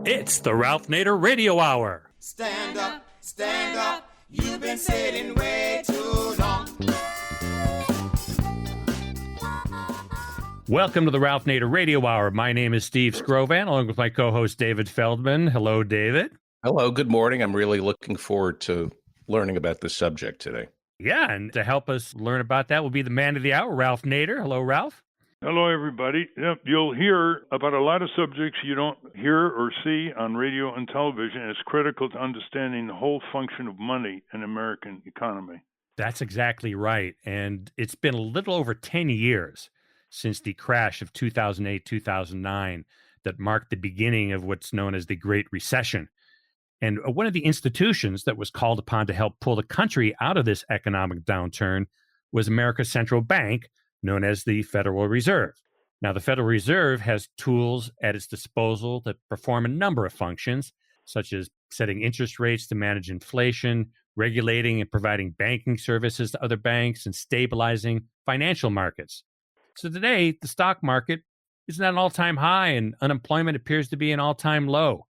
It's the Ralph Nader Radio Hour. Stand up, you've been sitting way too long. Welcome to the Ralph Nader Radio Hour. My name is Steve Scrovan, along with my co-host David Feldman. Hello, David. Hello, good morning. I'm really looking forward to learning about this subject today. Yeah, and to help us learn about that will be the man of the hour, Ralph Nader. Hello, Ralph. Hello, everybody. Yep, you'll hear about a lot of subjects you don't hear or see on radio and television. It's critical to understanding the whole function of money in the American economy. That's exactly right. And it's been a little over 10 years since the crash of 2008-2009 that marked the beginning of what's known as the Great Recession. And one of the institutions that was called upon to help pull the country out of this economic downturn was America's central bank, known as the Federal Reserve. Now, the Federal Reserve has tools at its disposal that perform a number of functions, such as setting interest rates to manage inflation, regulating and providing banking services to other banks, and stabilizing financial markets. So today, the stock market is at an all-time high and unemployment appears to be an all-time low.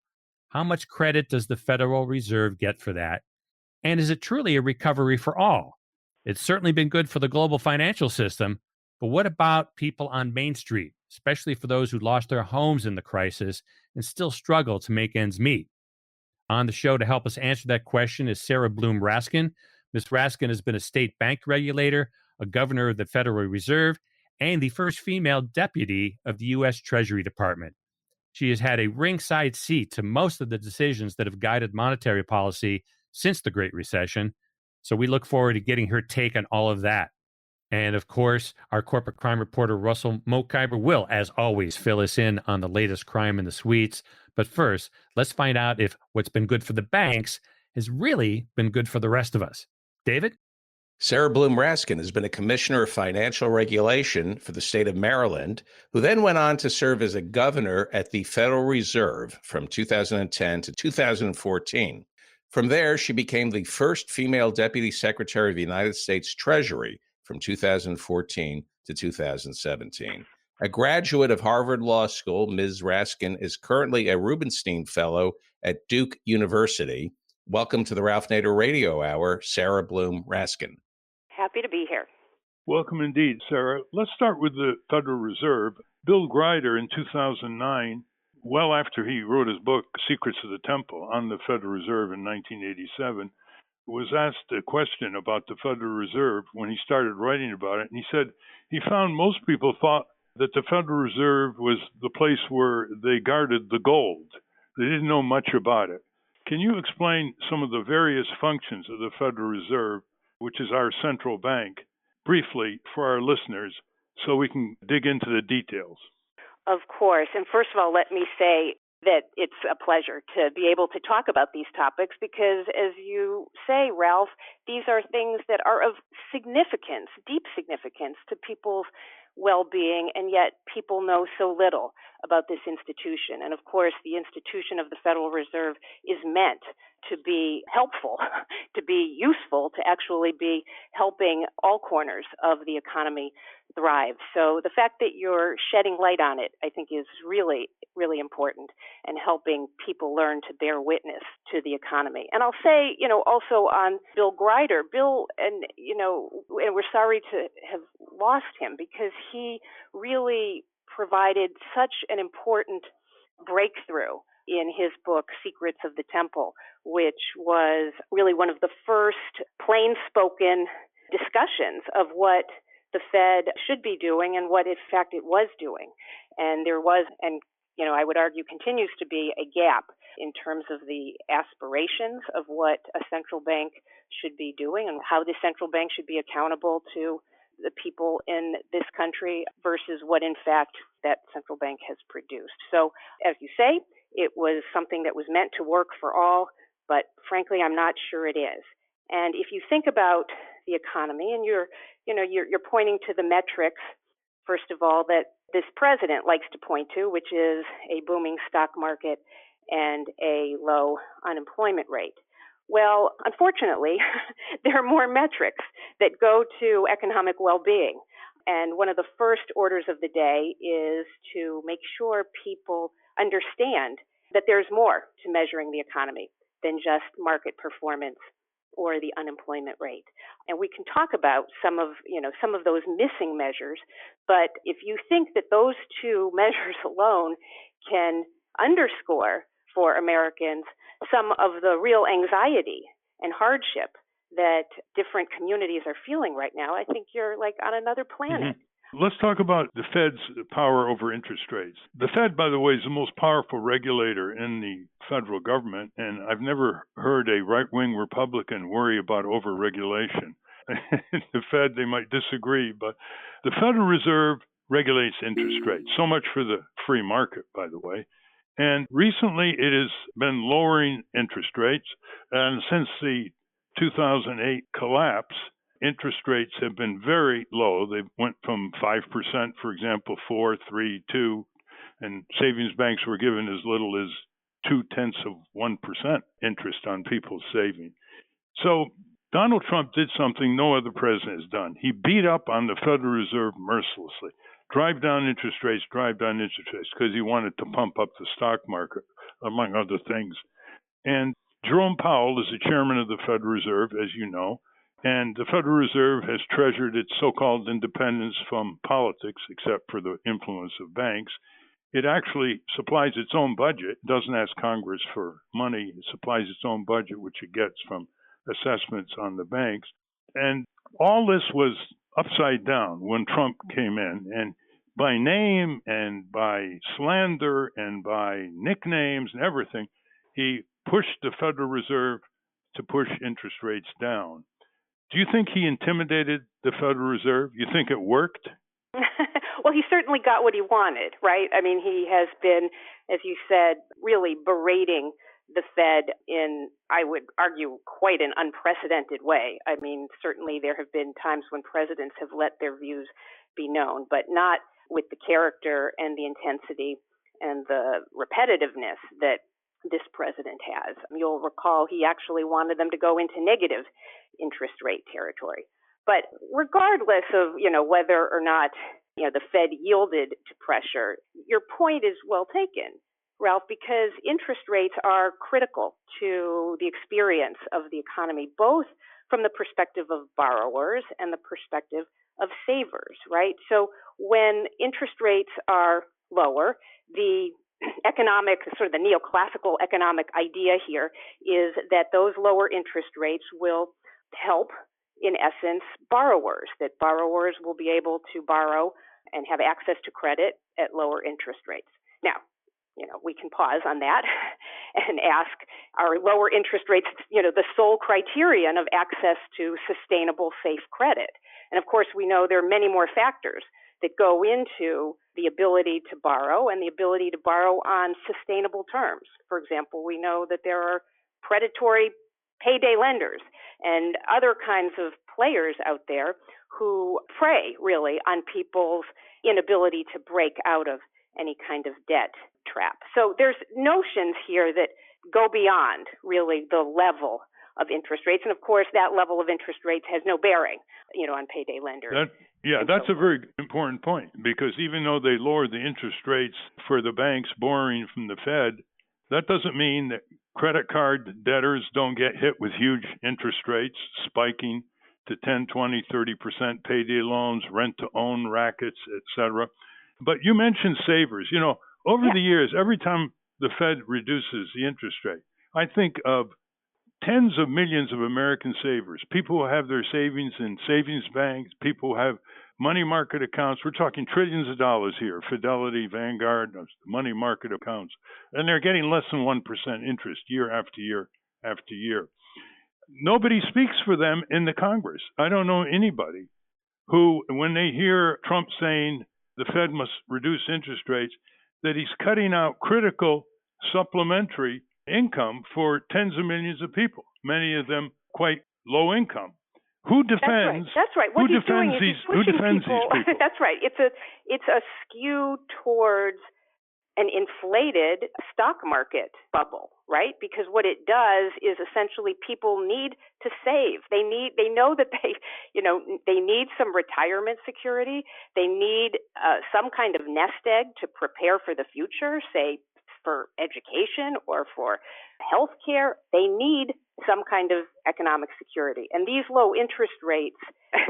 How much credit does the Federal Reserve get for that? And is it truly a recovery for all? It's certainly been good for the global financial system, but what about people on Main Street, especially for those who lost their homes in the crisis and still struggle to make ends meet? On the show to help us answer that question is Sarah Bloom Raskin. Ms. Raskin has been a state bank regulator, a governor of the Federal Reserve, and the first female deputy of the U.S. Treasury Department. She has had a ringside seat to most of the decisions that have guided monetary policy since the Great Recession. So we look forward to getting her take on all of that. And of course, our corporate crime reporter, Russell Mokhiber, will, as always, fill us in on the latest crime in the suites. But first, let's find out if what's been good for the banks has really been good for the rest of us. David? Sarah Bloom Raskin has been a commissioner of financial regulation for the state of Maryland, who then went on to serve as a governor at the Federal Reserve from 2010 to 2014. From there, she became the first female deputy secretary of the United States Treasury from 2014 to 2017. A graduate of Harvard Law School, Ms. Raskin is currently a Rubenstein Fellow at Duke University. Welcome to the Ralph Nader Radio Hour, Sarah Bloom Raskin. Happy to be here. Welcome indeed, Sarah. Let's start with the Federal Reserve. Bill Greider in 2009, well after he wrote his book, Secrets of the Temple, on the Federal Reserve in 1987, was asked a question about the Federal Reserve when he started writing about it. And he said he found most people thought that the Federal Reserve was the place where they guarded the gold. They didn't know much about it. Can you explain some of the various functions of the Federal Reserve, which is our central bank, briefly for our listeners so we can dig into the details? Of course. And first of all, let me say that it's a pleasure to be able to talk about these topics because, as you say, Ralph, these are things that are of significance, deep significance to people's well-being, and yet people know so little about this institution. And of course, the institution of the Federal Reserve is meant to be helpful, to be useful, to actually be helping all corners of the economy thrive. So the fact that you're shedding light on it, I think, is really, really important and helping people learn to bear witness to the economy. And I'll say, also on Bill Greider, and we're sorry to have lost him because he really provided such an important breakthrough in his book, Secrets of the Temple, which was really one of the first plain-spoken discussions of what the Fed should be doing and what, in fact, it was doing. And there was, and I would argue continues to be, a gap in terms of the aspirations of what a central bank should be doing and how the central bank should be accountable to the people in this country versus what, in fact, that central bank has produced. So, as you say, it was something that was meant to work for all, but frankly, I'm not sure it is. And if you think about the economy, and you're pointing to the metrics, first of all, that this president likes to point to, which is a booming stock market and a low unemployment rate. Well, unfortunately, there are more metrics that go to economic well-being. And one of the first orders of the day is to make sure people understand that there's more to measuring the economy than just market performance or the unemployment rate. And we can talk about some of those missing measures, but if you think that those two measures alone can underscore for Americans some of the real anxiety and hardship that different communities are feeling right now, I think you're like on another planet. Let's talk about the Fed's power over interest rates. The Fed, by the way, is the most powerful regulator in the federal government, and I've never heard a right-wing Republican worry about overregulation. The Fed, they might disagree, but the Federal Reserve regulates interest rates. So much for the free market, by the way. And recently, it has been lowering interest rates, and since the 2008 collapse, interest rates have been very low. They went from 5%, for example, 4, 3, 2, and savings banks were given as little as 0.2% interest on people's savings. So Donald Trump did something no other president has done. He beat up on the Federal Reserve mercilessly. Drive down interest rates, because he wanted to pump up the stock market, among other things. And Jerome Powell is the chairman of the Federal Reserve, as you know, and the Federal Reserve has treasured its so-called independence from politics, except for the influence of banks. It actually supplies its own budget, doesn't ask Congress for money. It supplies its own budget, which it gets from assessments on the banks. And all this was upside down when Trump came in. And by name and by slander and by nicknames and everything, he pushed the Federal Reserve to push interest rates down. Do you think he intimidated the Federal Reserve? You think it worked? Well, he certainly got what he wanted, right? I mean, he has been, as you said, really berating the Fed in, I would argue, quite an unprecedented way. I mean, certainly there have been times when presidents have let their views be known, but not with the character and the intensity and the repetitiveness that this president has. You'll recall he actually wanted them to go into negative interest rate territory. But regardless of, whether or not, the Fed yielded to pressure, your point is well taken, Ralph, because interest rates are critical to the experience of the economy, both from the perspective of borrowers and the perspective of savers, right? So when interest rates are lower, the economic, sort of the neoclassical economic idea here is that those lower interest rates will help, in essence, borrowers, that borrowers will be able to borrow and have access to credit at lower interest rates. Now, we can pause on that and ask, are lower interest rates, the sole criterion of access to sustainable, safe credit? And of course, we know there are many more factors that go into the ability to borrow and the ability to borrow on sustainable terms. For example, we know that there are predatory payday lenders and other kinds of players out there who prey really on people's inability to break out of any kind of debt trap. So there's notions here that go beyond really the level of interest rates. And of course, that level of interest rates has no bearing, on payday lenders. That's a very important point, because even though they lowered the interest rates for the banks borrowing from the Fed, that doesn't mean that credit card debtors don't get hit with huge interest rates spiking to 10, 20, 30% payday loans, rent-to-own rackets, etc. But you mentioned savers. Over the years, every time the Fed reduces the interest rate, I think of tens of millions of American savers, people who have their savings in savings banks, people who have money market accounts. We're talking trillions of dollars here, Fidelity, Vanguard, money market accounts. And they're getting less than 1% interest year after year after year. Nobody speaks for them in the Congress. I don't know anybody who, when they hear Trump saying the Fed must reduce interest rates, that he's cutting out critical supplementary income for tens of millions of people, many of them quite low income. Who defends? That's right. What who he's doing defends is these? he's Who pushing defends people. these people? That's right. It's a skew towards an inflated stock market bubble, right? Because what it does is essentially people need to save. They know that they need some retirement security. They need some kind of nest egg to prepare for the future, say for education or for health care. They need some kind of economic security. And these low interest rates,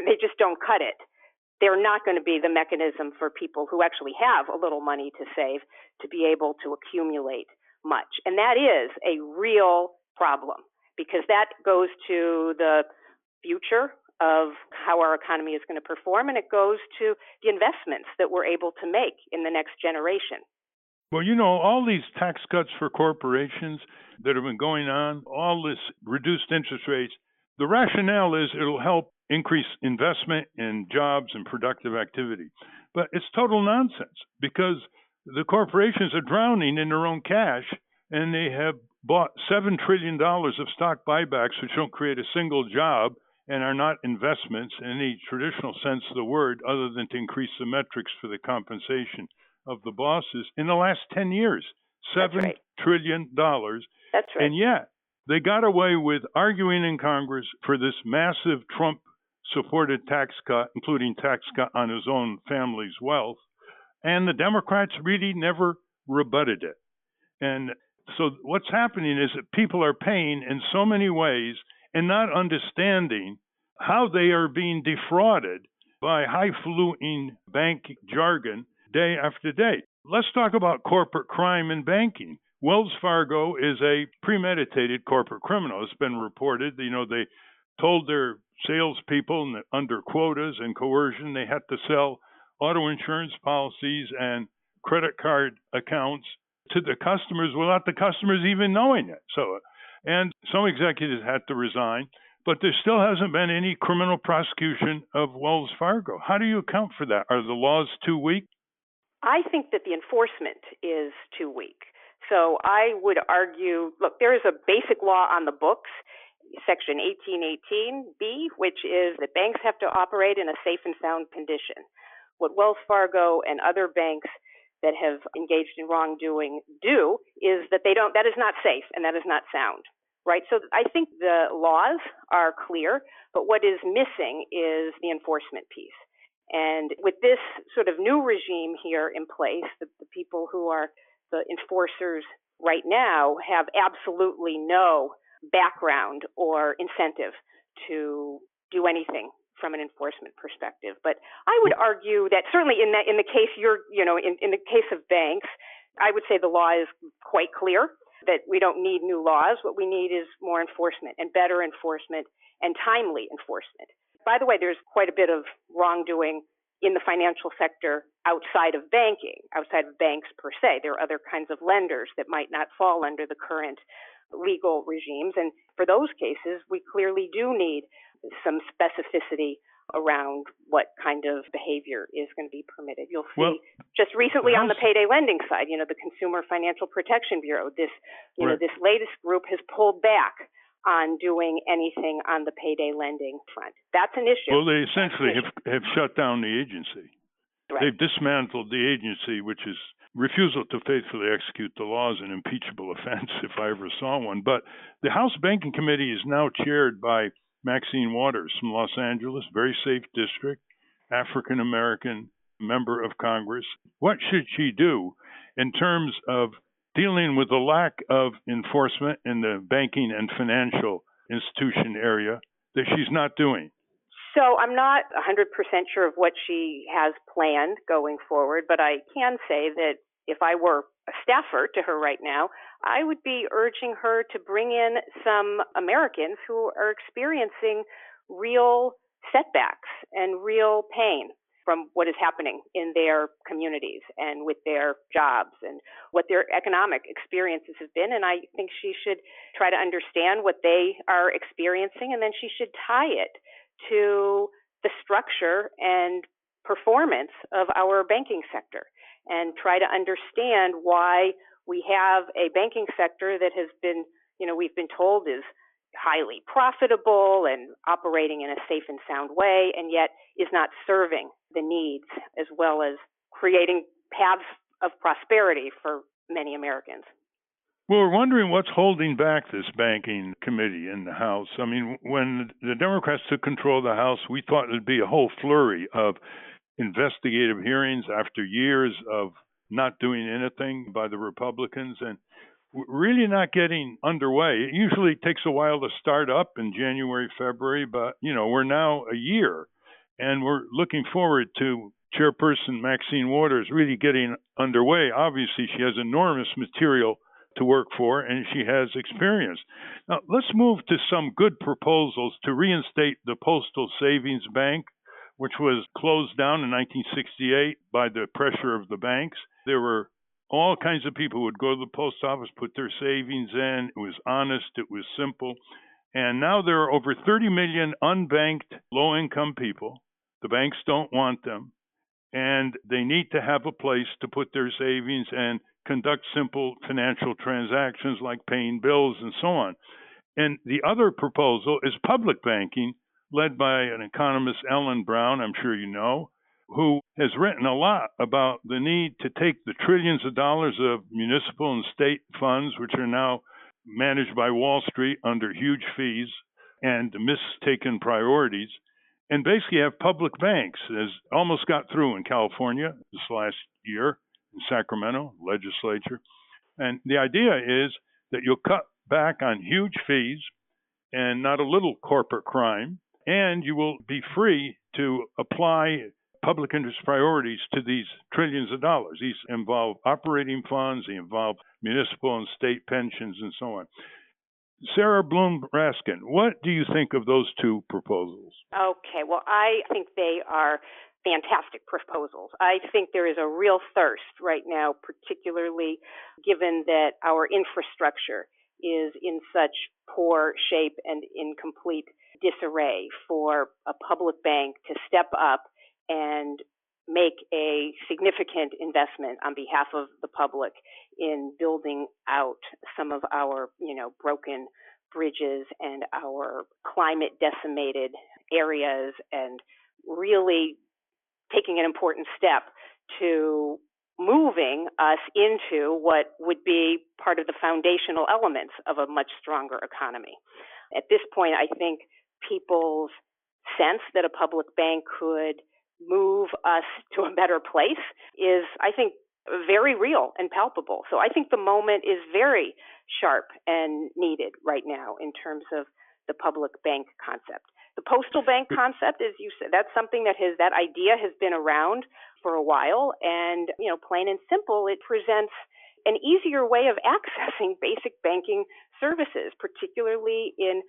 they just don't cut it. They're not going to be the mechanism for people who actually have a little money to save to be able to accumulate much. And that is a real problem because that goes to the future of how our economy is going to perform, and it goes to the investments that we're able to make in the next generation. Well, all these tax cuts for corporations that have been going on, all this reduced interest rates, the rationale is it'll help increase investment in jobs and productive activity. But it's total nonsense because the corporations are drowning in their own cash, and they have bought $7 trillion of stock buybacks, which don't create a single job and are not investments in any traditional sense of the word, other than to increase the metrics for the compensation of the bosses in the last 10 years. $7 trillion. That's right. And yet, they got away with arguing in Congress for this massive Trump-supported tax cut, including tax cut on his own family's wealth. And the Democrats really never rebutted it. And so what's happening is that people are paying in so many ways and not understanding how they are being defrauded by highfalutin bank jargon day after day. Let's talk about corporate crime in banking. Wells Fargo is a premeditated corporate criminal. It's been reported. They told their salespeople under quotas and coercion they had to sell auto insurance policies and credit card accounts to the customers without the customers even knowing it. And some executives had to resign, but there still hasn't been any criminal prosecution of Wells Fargo. How do you account for that? Are the laws too weak? I think that the enforcement is too weak. So I would argue, look, there is a basic law on the books, Section 1818B, which is that banks have to operate in a safe and sound condition. What Wells Fargo and other banks that have engaged in wrongdoing do is that that is not safe and that is not sound, right? So I think the laws are clear, but what is missing is the enforcement piece. And with this sort of new regime here in place, the people who are the enforcers right now have absolutely no background or incentive to do anything from an enforcement perspective. But I would argue that certainly in the case in the case of banks, I would say the law is quite clear that we don't need new laws. What we need is more enforcement and better enforcement and timely enforcement. By the way, there's quite a bit of wrongdoing in the financial sector outside of banking, outside of banks per se. There are other kinds of lenders that might not fall under the current legal regimes. And for those cases, we clearly do need some specificity around what kind of behavior is going to be permitted. You'll see just recently on the payday lending side, the Consumer Financial Protection Bureau, this latest group has pulled back on doing anything on the payday lending front. That's an issue. Well, they essentially have shut down the agency. Right. They've dismantled the agency, which is refusal to faithfully execute the laws, an impeachable offense if I ever saw one. But the House Banking Committee is now chaired by Maxine Waters from Los Angeles, very safe district, African-American member of Congress. What should she do in terms of dealing with the lack of enforcement in the banking and financial institution area that she's not doing? So I'm not 100% sure of what she has planned going forward, but I can say that if I were a staffer to her right now, I would be urging her to bring in some Americans who are experiencing real setbacks and real pain from what is happening in their communities and with their jobs and what their economic experiences have been. And I think she should try to understand what they are experiencing, and then she should tie it to the structure and performance of our banking sector and try to understand why we have a banking sector that has been, we've been told is highly profitable and operating in a safe and sound way, and yet is not serving the needs as well as creating paths of prosperity for many Americans. Well, we're wondering what's holding back this banking committee in the House. I mean, when the Democrats took control of the House, we thought there'd be a whole flurry of investigative hearings after years of not doing anything by the Republicans and really not getting underway. It usually takes a while to start up in January, February, but we're now a year, and we're looking forward to Chairperson Maxine Waters really getting underway. Obviously, she has enormous material to work for, and she has experience. Now, let's move to some good proposals to reinstate the Postal Savings Bank, which was closed down in 1968 by the pressure of the banks. There were all kinds of people who would go to the post office, put their savings in. It was honest. It was simple. And now there are over 30 million unbanked low-income people. The banks don't want them. And they need to have a place to put their savings and conduct simple financial transactions like paying bills and so on. And the other proposal is public banking, led by an economist, Ellen Brown, I'm sure you know, who has written a lot about the need to take the trillions of dollars of municipal and state funds, which are now managed by Wall Street under huge fees and mistaken priorities, and basically have public banks, as almost got through in California this last year in Sacramento legislature. And the idea is that you'll cut back on huge fees and not a little corporate crime, and you will be free to apply public interest priorities to these trillions of dollars. These involve operating funds, they involve municipal and state pensions, and so on. Sarah Bloom Raskin, what do you think of those two proposals? Okay, well, I think they are fantastic proposals. I think there is a real thirst right now, particularly given that our infrastructure is in such poor shape and in complete disarray, for a public bank to step up and make a significant investment on behalf of the public in building out some of our, broken bridges and our climate decimated areas, and really taking an important step to moving us into what would be part of the foundational elements of a much stronger economy. At this point, I think people's sense that a public bank could move us to a better place is, I think, very real and palpable. So I think the moment is very sharp and needed right now in terms of the public bank concept. The postal bank concept, as you said, that's something that idea has been around for a while, and plain and simple, it presents an easier way of accessing basic banking services, particularly in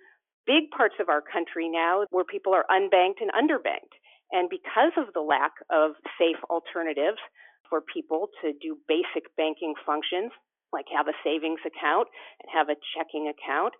big parts of our country now where people are unbanked and underbanked. And because of the lack of safe alternatives for people to do basic banking functions, like have a savings account and have a checking account,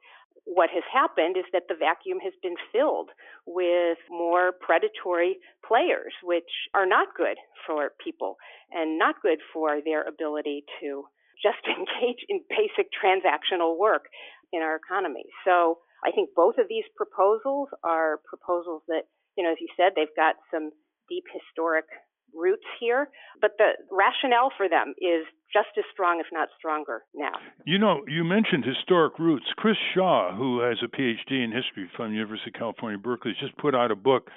what has happened is that the vacuum has been filled with more predatory players, which are not good for people and not good for their ability to just engage in basic transactional work in our economy. So I think both of these proposals are proposals that, as you said, they've got some deep historic roots here, but the rationale for them is just as strong, if not stronger, now. You mentioned historic roots. Chris Shaw, who has a PhD in history from the University of California, Berkeley, just put out a book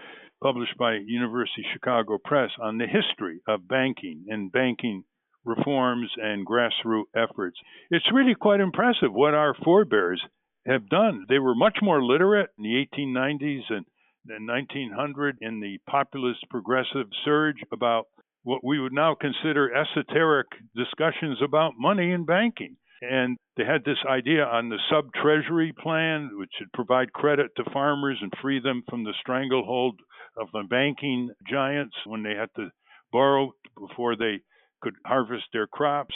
published by University of Chicago Press on the history of banking and banking reforms and grassroots efforts. It's really quite impressive what our forebears have done. They were much more literate in the 1890s and in 1900 in the populist progressive surge about what we would now consider esoteric discussions about money and banking. And they had this idea on the sub-treasury plan, which would provide credit to farmers and free them from the stranglehold of the banking giants when they had to borrow before they could harvest their crops.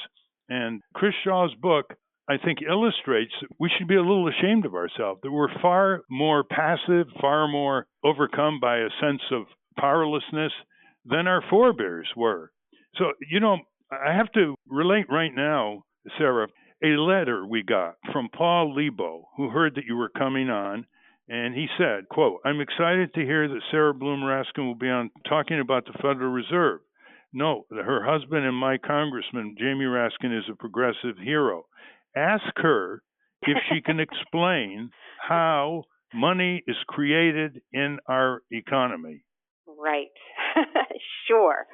And Chris Shaw's book, I think, illustrates that we should be a little ashamed of ourselves, that we're far more passive, far more overcome by a sense of powerlessness than our forebears were. So, I have to relate right now, Sarah, a letter we got from Paul Lebo, who heard that you were coming on, and he said, quote, "I'm excited to hear that Sarah Bloom Raskin will be on talking about the Federal Reserve. Note that her husband and my congressman, Jamie Raskin, is a progressive hero. Ask her if she can explain how money is created in our economy." Right. Sure.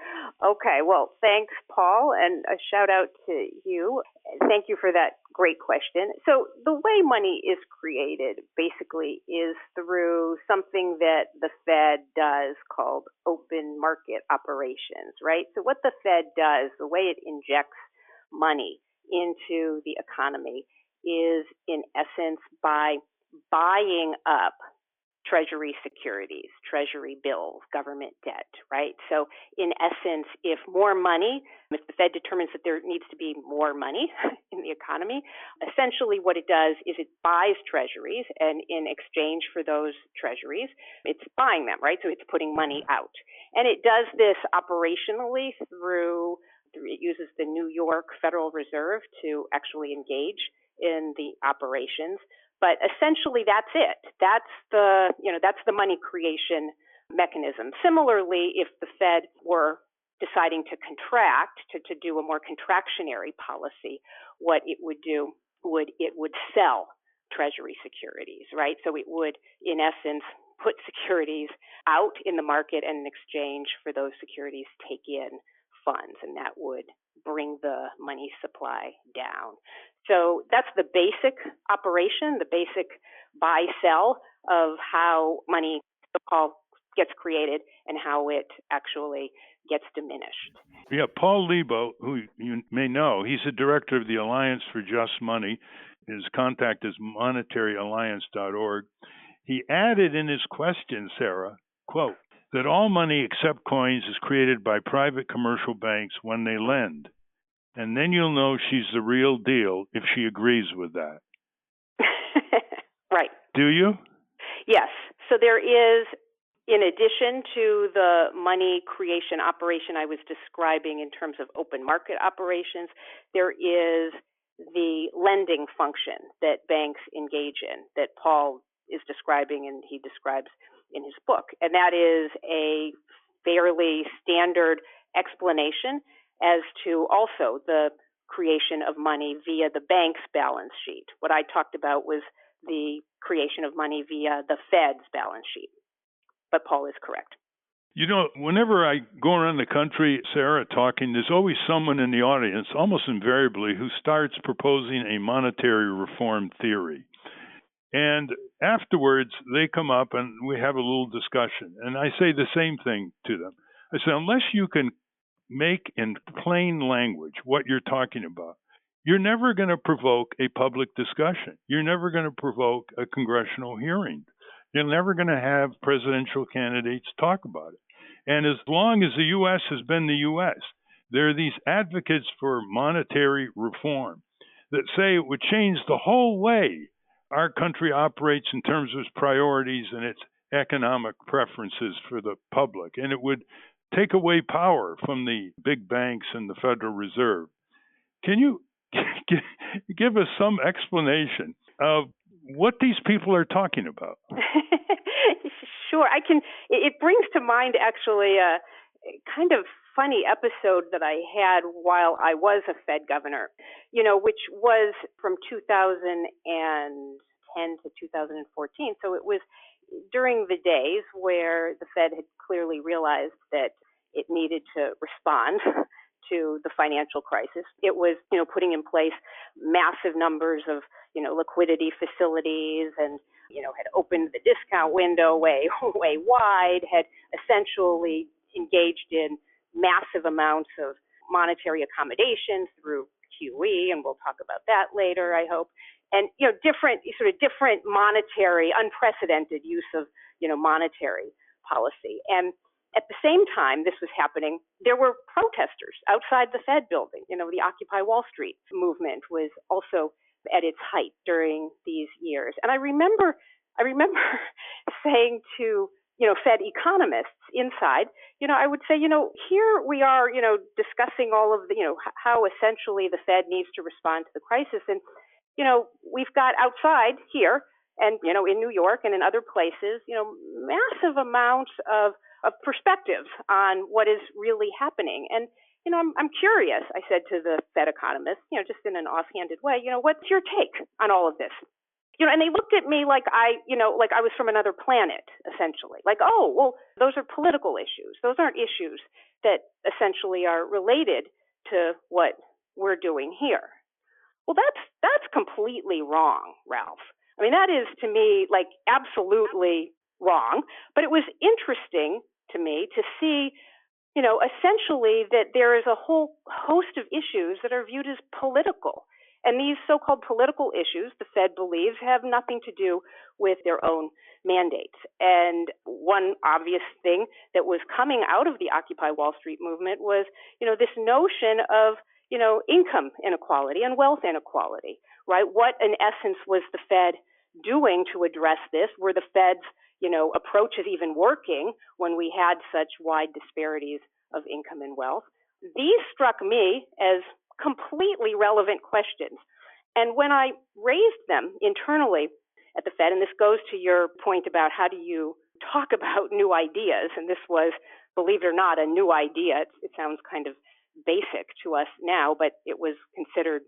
Okay. Well, thanks, Paul, and a shout out to you. Thank you for that great question. So, the way money is created basically is through something that the Fed does called open market operations, right? So, what the Fed does, the way it injects money into the economy is, in essence, by buying up Treasury securities, Treasury bills, government debt, right? So, in essence, if the Fed determines that there needs to be more money in the economy, essentially what it does is it buys Treasuries, and in exchange for those Treasuries, it's buying them, right? So, it's putting money out. And it does this operationally it uses the New York Federal Reserve to actually engage in the operations. But essentially, that's it. That's the money creation mechanism. Similarly, if the Fed were deciding to contract, to do a more contractionary policy, what it would do it would sell Treasury securities, right? So it would, in essence, put securities out in the market, and in exchange for those securities, take in funds, and that would bring the money supply down. So that's the basic operation, the basic buy-sell of how money so-called gets created and how it actually gets diminished. Yeah, Paul Lebo, who you may know, he's the director of the Alliance for Just Money. His contact is monetaryalliance.org. He added in his question, Sarah, quote, that all money except coins is created by private commercial banks when they lend. And then you'll know she's the real deal if she agrees with that. Right. Do you? Yes. So there is, in addition to the money creation operation I was describing in terms of open market operations, there is the lending function that banks engage in that Paul is describing and he describes in his book. And that is a fairly standard explanation as to also the creation of money via the bank's balance sheet. What I talked about was the creation of money via the Fed's balance sheet. But Paul is correct. You know, whenever I go around the country, Sarah, talking, there's always someone in the audience, almost invariably, who starts proposing a monetary reform theory. And afterwards, they come up and we have a little discussion. And I say the same thing to them. I say, unless you can make in plain language what you're talking about, you're never going to provoke a public discussion. You're never going to provoke a congressional hearing. You're never going to have presidential candidates talk about it. And as long as the U.S. has been the U.S., there are these advocates for monetary reform that say it would change the whole way our country operates in terms of its priorities and its economic preferences for the public. And it would take away power from the big banks and the Federal Reserve. Can you give us some explanation of what these people are talking about? Sure, I can. It brings to mind actually a kind of funny episode that I had while I was a Fed governor, which was from 2010 to 2014. So it was during the days where the Fed had clearly realized that it needed to respond to the financial crisis. It was, putting in place massive numbers of, liquidity facilities and, had opened the discount window way wide, had essentially engaged in massive amounts of monetary accommodation through QE, and we'll talk about that later, I hope. And, different monetary, unprecedented use of, monetary policy. And at the same time this was happening, there were protesters outside the Fed building. The Occupy Wall Street movement was also at its height during these years. And I remember saying to, Fed economists inside, I would say, here we are, discussing all of the, how essentially the Fed needs to respond to the crisis. And, we've got outside here and, in New York and in other places, massive amounts of perspectives on what is really happening. And, I'm curious, I said to the Fed economist, just in an offhanded way, what's your take on all of this? And they looked at me like like I was from another planet, essentially. Like, oh, well, those are political issues. Those aren't issues that essentially are related to what we're doing here. Well, that's completely wrong, Ralph. I mean, that is to me like absolutely wrong. But it was interesting to me to see, essentially that there is a whole host of issues that are viewed as political. And these so-called political issues, the Fed believes, have nothing to do with their own mandates. And one obvious thing that was coming out of the Occupy Wall Street movement was, this notion of, income inequality and wealth inequality, right? What, in essence, was the Fed doing to address this? Were the Fed's, approaches even working when we had such wide disparities of income and wealth? These struck me as completely relevant questions. And when I raised them internally at the Fed, and this goes to your point about how do you talk about new ideas, and this was, believe it or not, a new idea. It sounds kind of basic to us now, but it was considered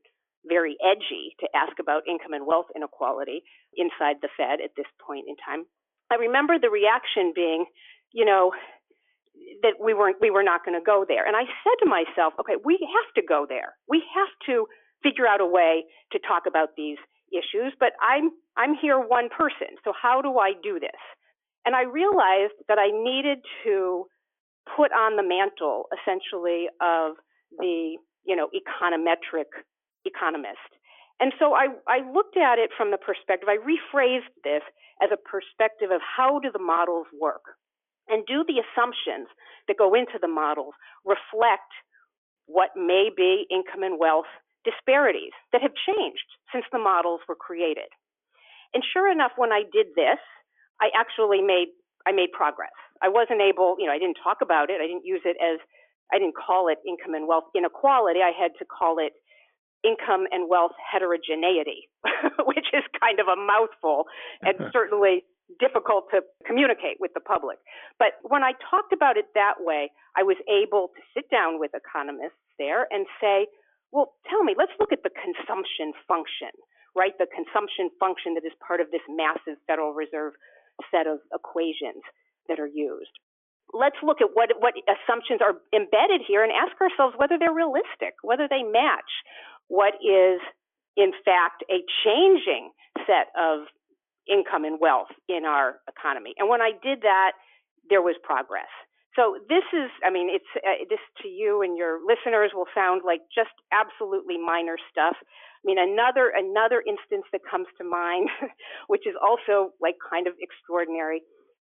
very edgy to ask about income and wealth inequality inside the Fed at this point in time. I remember the reaction being, that we were not going to go there. And I said to myself, okay, we have to go there. We have to figure out a way to talk about these issues, but I'm here one person. So how do I do this? And I realized that I needed to put on the mantle essentially of the, econometric economist. And so I looked at it from the perspective, I rephrased this as a perspective of how do the models work? And do the assumptions that go into the models reflect what may be income and wealth disparities that have changed since the models were created? And sure enough, when I did this, I actually made progress. I wasn't able, I didn't talk about it. I didn't call it income and wealth inequality. I had to call it income and wealth heterogeneity, which is kind of a mouthful and certainly difficult to communicate with the public. But when I talked about it that way, I was able to sit down with economists there and say, well, tell me, let's look at the consumption function, right? The consumption function that is part of this massive Federal Reserve set of equations that are used. Let's look at what assumptions are embedded here and ask ourselves whether they're realistic, whether they match what is, in fact, a changing set of income and wealth in our economy. And when I did that, there was progress. So this is, this to you and your listeners will sound like just absolutely minor stuff. Another instance that comes to mind, which is also like kind of extraordinary,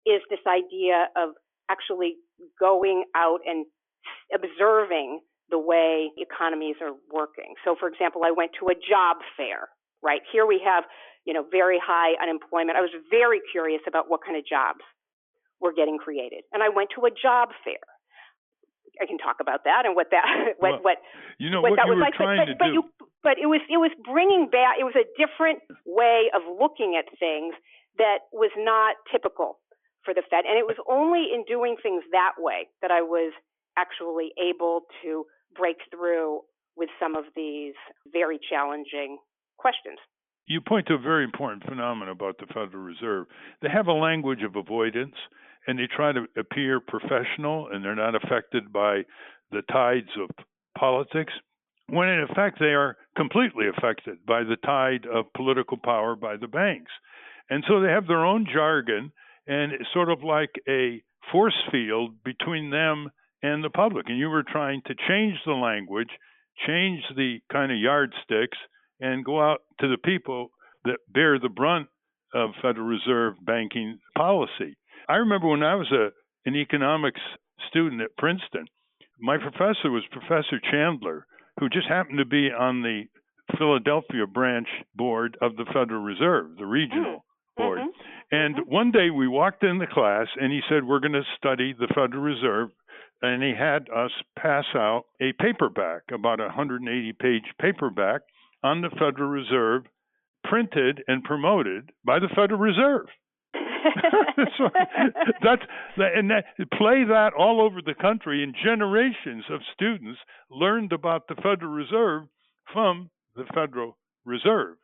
is this idea of actually going out and observing the way economies are working. So, for example, I went to a job fair, right? Here we have, very high unemployment. I was very curious about what kind of jobs were getting created. And I went to a job fair. I can talk about that and what that what that was like. But it was bringing back. It was a different way of looking at things that was not typical for the Fed. And it was only in doing things that way that I was actually able to break through with some of these very challenging questions. You point to a very important phenomenon about the Federal Reserve. They have a language of avoidance, and they try to appear professional, and they're not affected by the tides of politics, when in effect they are completely affected by the tide of political power by the banks. And so they have their own jargon, and it's sort of like a force field between them and the public. And you were trying to change the language, change the kind of yardsticks, and go out to the people that bear the brunt of Federal Reserve banking policy. I remember when I was an economics student at Princeton, my professor was Professor Chandler, who just happened to be on the Philadelphia branch board of the Federal Reserve, the regional board. And one day we walked in the class and he said, we're going to study the Federal Reserve. And he had us pass out a paperback, about a 180-page paperback on the Federal Reserve, printed and promoted by the Federal Reserve. So play that all over the country, and generations of students learned about the Federal Reserve from the Federal Reserve.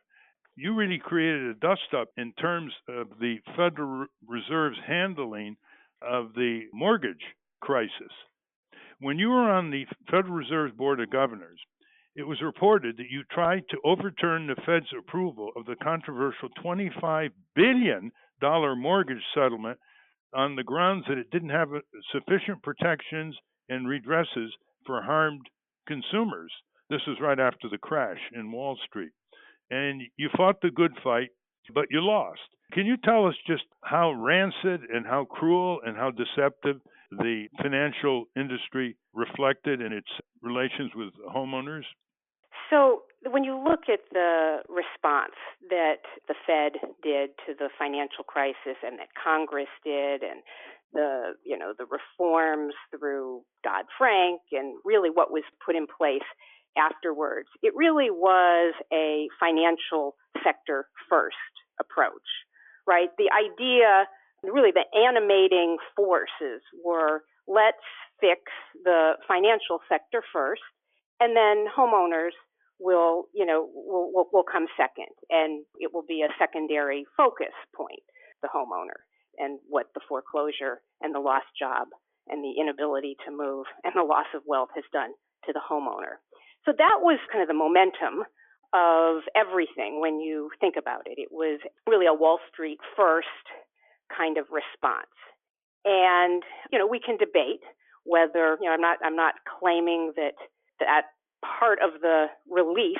you really created a dust-up in terms of the Federal Reserve's handling of the mortgage crisis. When you were on the Federal Reserve's Board of Governors, it was reported that you tried to overturn the Fed's approval of the controversial $25 billion mortgage settlement on the grounds that it didn't have sufficient protections and redresses for harmed consumers. This was right after the crash in Wall Street. And you fought the good fight, but you lost. Can you tell us just how rancid and how cruel and how deceptive the financial industry reflected in its relations with homeowners? So when you look at the response that the Fed did to the financial crisis and that Congress did, and the reforms through Dodd-Frank and really what was put in place afterwards, it really was a financial sector first approach, right? The idea, really the animating forces were, let's fix the financial sector first, and then homeowners will come second, and it will be a secondary focus point, the homeowner, and what the foreclosure and the lost job and the inability to move and the loss of wealth has done to the homeowner. So that was kind of the momentum of everything when you think about it. It was really a Wall Street first kind of response. And, we can debate whether, I'm not claiming that part of the relief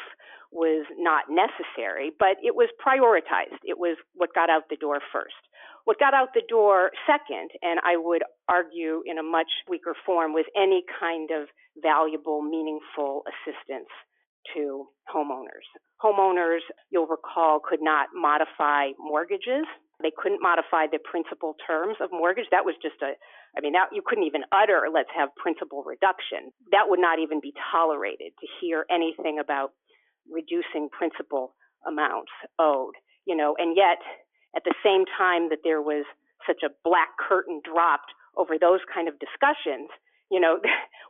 was not necessary, but it was prioritized. It was what got out the door first. What got out the door second, and I would argue in a much weaker form, was any kind of valuable, meaningful assistance to homeowners. Homeowners, you'll recall, could not modify mortgages. They couldn't modify the principal terms of mortgage. That was just you couldn't even utter, let's have principal reduction. That would not even be tolerated to hear anything about reducing principal amounts owed, and yet at the same time that there was such a black curtain dropped over those kind of discussions,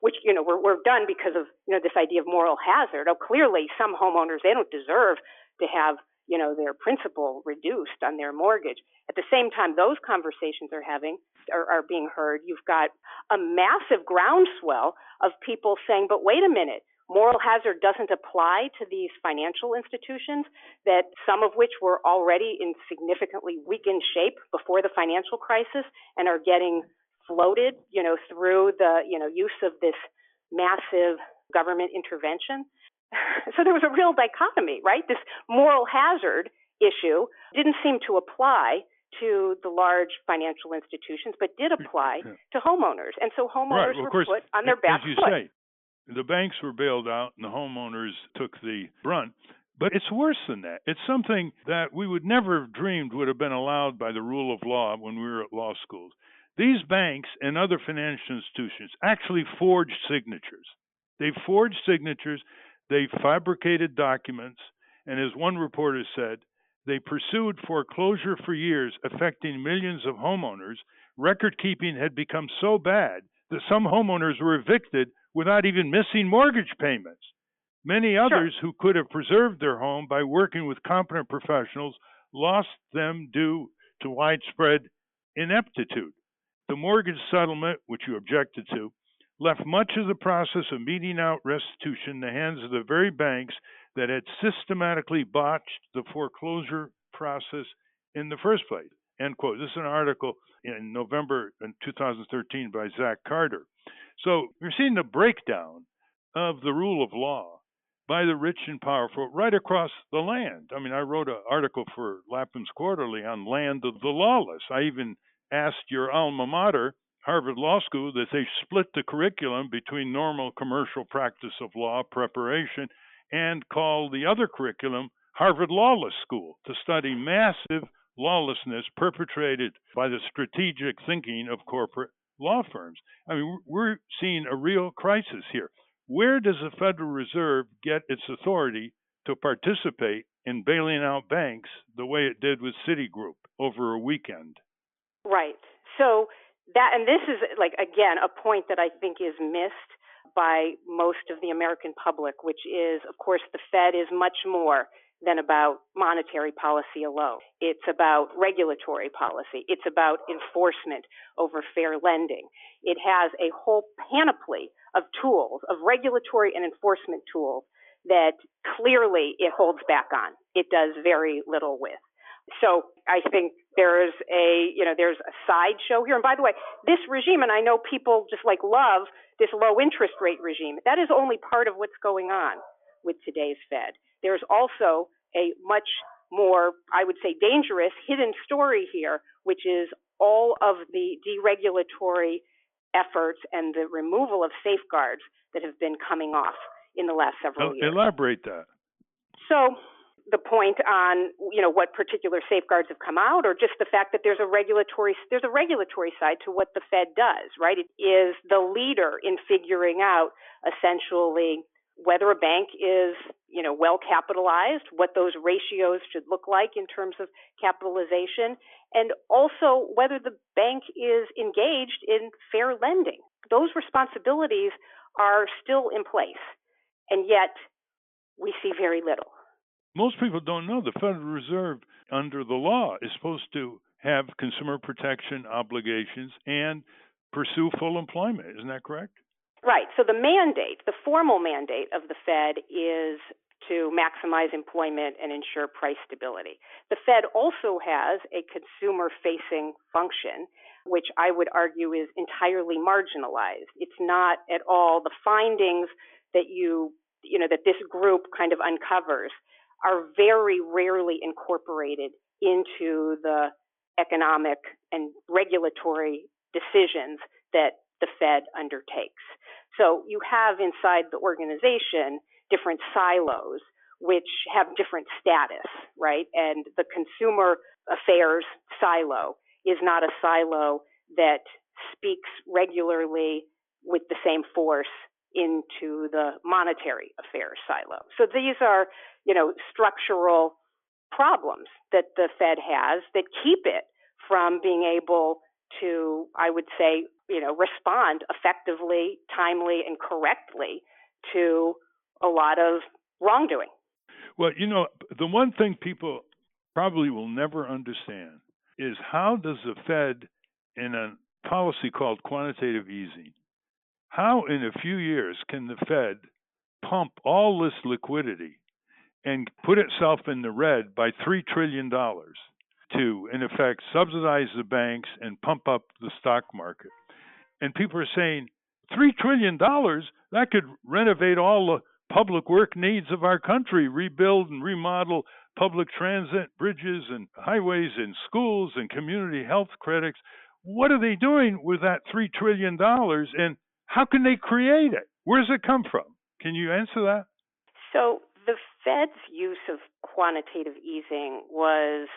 which, we're done because of, this idea of moral hazard. Oh, clearly some homeowners, they don't deserve to have, their principal reduced on their mortgage. At the same time, those conversations are being heard. You've got a massive groundswell of people saying, but wait a minute, moral hazard doesn't apply to these financial institutions, that some of which were already in significantly weakened shape before the financial crisis and are getting floated, through the, use of this massive government intervention. So there was a real dichotomy, right? This moral hazard issue didn't seem to apply to the large financial institutions, but did apply to homeowners. And so homeowners were put on their back foot. As you say, the banks were bailed out and the homeowners took the brunt. But it's worse than that. It's something that we would never have dreamed would have been allowed by the rule of law when we were at law schools. These banks and other financial institutions actually forged signatures. They forged signatures, they fabricated documents, and as one reporter said, they pursued foreclosure for years, affecting millions of homeowners. Record keeping had become so bad that some homeowners were evicted without even missing mortgage payments. Many others who could have preserved their home by working with competent professionals lost them due to widespread ineptitude. The mortgage settlement, which you objected to, left much of the process of meting out restitution in the hands of the very banks that had systematically botched the foreclosure process in the first place. End quote. This is an article in November 2013 by Zach Carter. So you're seeing the breakdown of the rule of law by the rich and powerful right across the land. I mean, I wrote an article for Lapham's Quarterly on land of the lawless. I even asked your alma mater, Harvard Law School, that they split the curriculum between normal commercial practice of law preparation and call the other curriculum Harvard Lawless School to study massive lawlessness perpetrated by the strategic thinking of corporate law firms. I mean, we're seeing a real crisis here. Where does the Federal Reserve get its authority to participate in bailing out banks the way it did with Citigroup over a weekend? Right. So and this is, again, a point that I think is missed by most of the American public, which is, of course, the Fed is much more than about monetary policy alone. It's about regulatory policy. It's about enforcement over fair lending. It has a whole panoply of tools, of regulatory and enforcement tools that clearly it holds back on. It does very little with. So I think there's a sideshow here. And by the way, this regime, and I know people just love this low interest rate regime, that is only part of what's going on with today's Fed. There's also a much more, I would say, dangerous hidden story here, which is all of the deregulatory efforts and the removal of safeguards that have been coming off in the last several years. Elaborate that. So the point on, what particular safeguards have come out, or just the fact that there's a regulatory side to what the Fed does, right? It is the leader in figuring out essentially whether a bank is, well capitalized, what those ratios should look like in terms of capitalization, and also whether the bank is engaged in fair lending. Those responsibilities are still in place, and yet we see very little. Most people don't know the Federal Reserve, under the law, is supposed to have consumer protection obligations and pursue full employment. Isn't that correct? Right. So the formal mandate of the Fed is to maximize employment and ensure price stability. The Fed also has a consumer-facing function, which I would argue is entirely marginalized. It's not at all the findings that that this group kind of uncovers are very rarely incorporated into the economic and regulatory decisions that the Fed undertakes. So you have inside the organization different silos which have different status, right? And the consumer affairs silo is not a silo that speaks regularly with the same force into the monetary affairs silo. So these are, structural problems that the Fed has that keep it from being able to, I would say, respond effectively, timely, and correctly to a lot of wrongdoing. Well, the one thing people probably will never understand is how does the Fed, in a policy called quantitative easing, how in a few years can the Fed pump all this liquidity and put itself in the red by $3 trillion to, in effect, subsidize the banks and pump up the stock market? And people are saying, $3 trillion, that could renovate all the public work needs of our country, rebuild and remodel public transit, bridges and highways and schools and community health clinics. What are they doing with that $3 trillion, and how can they create it? Where does it come from? Can you answer that? So the Fed's use of quantitative easing was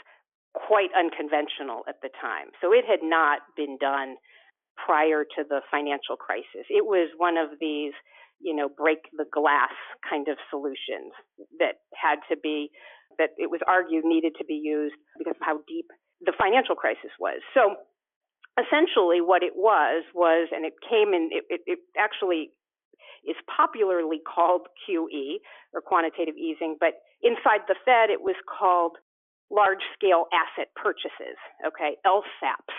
quite unconventional at the time. So it had not been done prior to the financial crisis. It was one of these, break the glass kind of solutions that it was argued needed to be used because of how deep the financial crisis was. So essentially what it was, and it came in, it actually is popularly called QE, or quantitative easing, but inside the Fed it was called large-scale asset purchases, okay, LSAPs,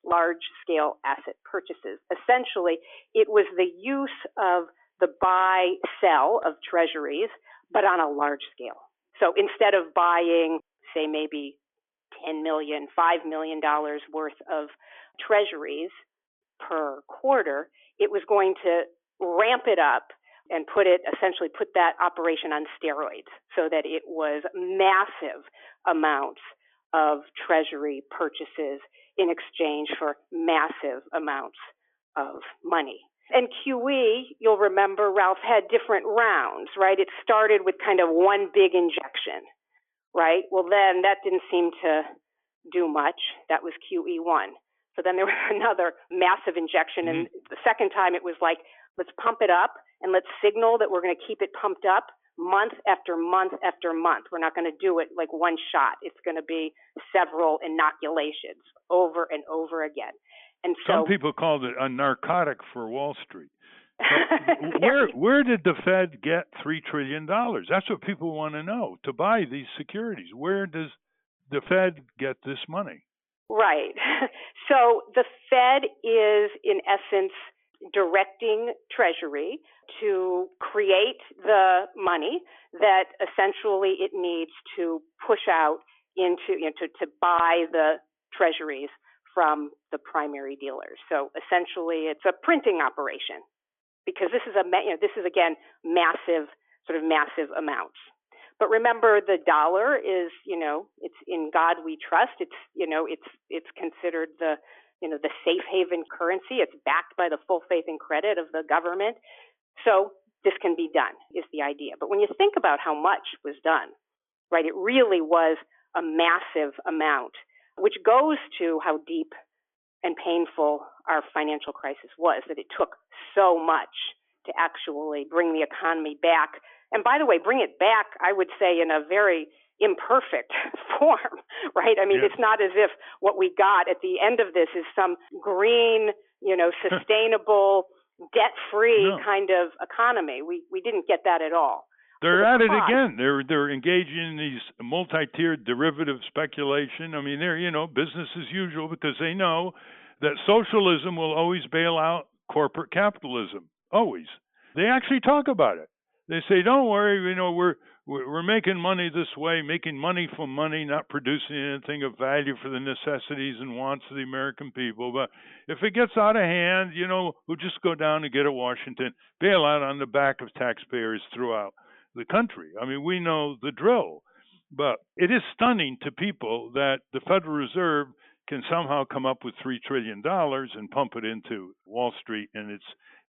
large-scale asset purchases. Essentially, it was the use of the buy-sell of treasuries, but on a large scale. So instead of buying, say, maybe $10 million, $5 million worth of treasuries per quarter, it was going to ramp it up and essentially put that operation on steroids so that it was massive amounts of treasury purchases in exchange for massive amounts of money. And QE, you'll remember, Ralph, had different rounds, right? It started with kind of one big injection, right? Well, then that didn't seem to do much. That was QE1. So then there was another massive injection. And the second time it was like, let's pump it up and let's signal that we're going to keep it pumped up month after month after month. We're not going to do it like one shot. It's going to be several inoculations over and over again. And so some people called it a narcotic for Wall Street. Where did the Fed get $3 trillion? That's what people want to know, to buy these securities. Where does the Fed get this money? Right. So the Fed is, in essence, directing Treasury to create the money that essentially it needs to push out into, to buy the treasuries from the primary dealers. So essentially, it's a printing operation, because this is again massive amounts. But remember, the dollar is, it's in God we trust. It's considered the safe haven currency. It's backed by the full faith and credit of the government. So this can be done, is the idea. But when you think about how much was done, right, it really was a massive amount, which goes to how deep and painful our financial crisis was, that it took so much to actually bring the economy back. And by the way, bring it back, I would say, in a very imperfect form, right? I mean, It's not as if what we got at the end of this is some green, sustainable, debt-free kind of economy. We didn't get that at all. They're at it again. They're engaging in these multi-tiered derivative speculation. I mean, they're business as usual, because they know that socialism will always bail out corporate capitalism. Always. They actually talk about it. They say, "Don't worry, we're making money this way, making money from money, not producing anything of value for the necessities and wants of the American people. But if it gets out of hand, we'll just go down and get a Washington, bail out on the back of taxpayers throughout the country." I mean, we know the drill. But it is stunning to people that the Federal Reserve can somehow come up with $3 trillion and pump it into Wall Street and its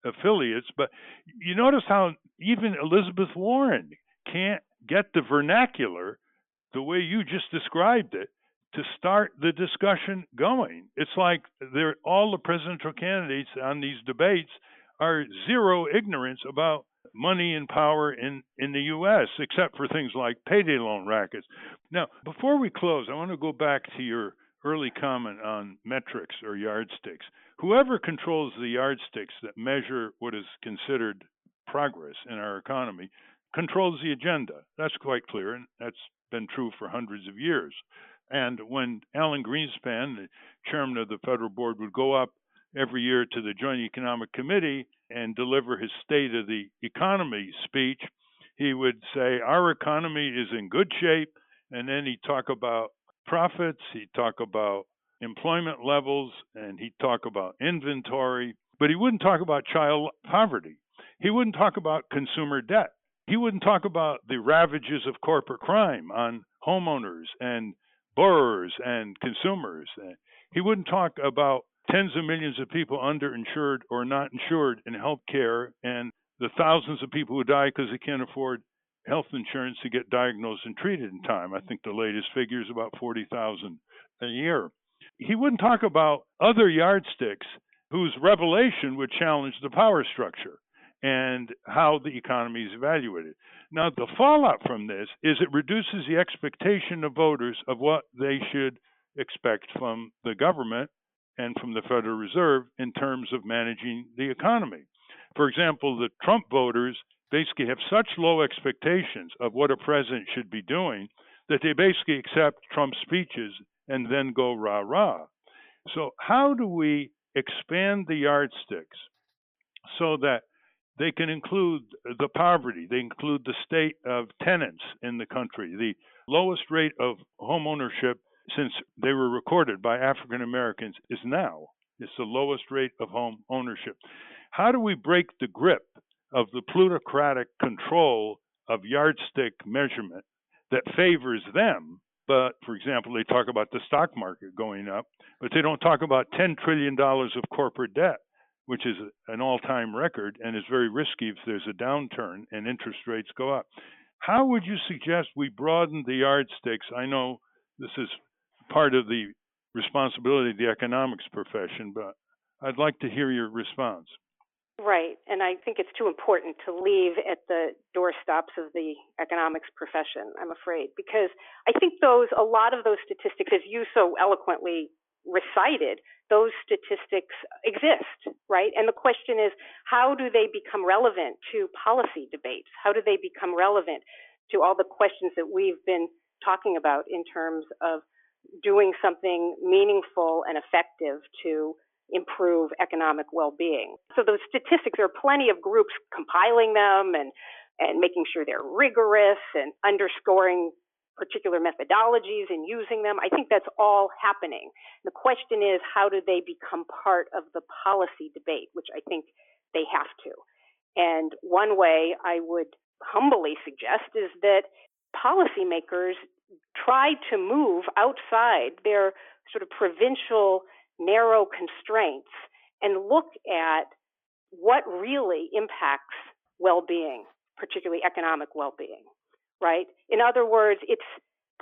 affiliates. But you notice how even Elizabeth Warren can't get the vernacular, the way you just described it, to start the discussion going. It's like all the presidential candidates on these debates are zero ignorance about money and power in the U.S., except for things like payday loan rackets. Now, before we close, I want to go back to your early comment on metrics or yardsticks. Whoever controls the yardsticks that measure what is considered progress in our economy controls the agenda. That's quite clear, and that's been true for hundreds of years. And when Alan Greenspan, the chairman of the Federal Board, would go up every year to the Joint Economic Committee and deliver his State of the Economy speech, he would say, "Our economy is in good shape," and then he'd talk about profits, he'd talk about employment levels, and he'd talk about inventory, but he wouldn't talk about child poverty. He wouldn't talk about consumer debt. He wouldn't talk about the ravages of corporate crime on homeowners and borrowers and consumers. He wouldn't talk about tens of millions of people underinsured or not insured in health care, and the thousands of people who die because they can't afford health insurance to get diagnosed and treated in time. I think the latest figure is about 40,000 a year. He wouldn't talk about other yardsticks whose revelation would challenge the power structure and how the economy is evaluated. Now, the fallout from this is it reduces the expectation of voters of what they should expect from the government and from the Federal Reserve in terms of managing the economy. For example, the Trump voters basically have such low expectations of what a president should be doing that they basically accept Trump's speeches and then go rah-rah. So how do we expand the yardsticks so that they can include the poverty, they include the state of tenants in the country, the lowest rate of home ownership since they were recorded by African Americans is now. It's the lowest rate of home ownership. How do we break the grip of the plutocratic control of yardstick measurement that favors them? But, for example, they talk about the stock market going up, but they don't talk about $10 trillion of corporate debt, which is an all-time record and is very risky if there's a downturn and interest rates go up. How would you suggest we broaden the yardsticks? I know this is part of the responsibility of the economics profession, but I'd like to hear your response. Right, and I think it's too important to leave at the doorstops of the economics profession, I'm afraid, because I think a lot of those statistics, as you so eloquently recited, those statistics exist, right? And the question is, how do they become relevant to policy debates? How do they become relevant to all the questions that we've been talking about in terms of doing something meaningful and effective to improve economic well-being? So those statistics, there are plenty of groups compiling them and making sure they're rigorous and underscoring particular methodologies and using them. I think that's all happening. The question is, how do they become part of the policy debate, which I think they have to. And one way I would humbly suggest is that policymakers try to move outside their sort of provincial, narrow constraints and look at what really impacts well-being, particularly economic well-being, right? In other words, it's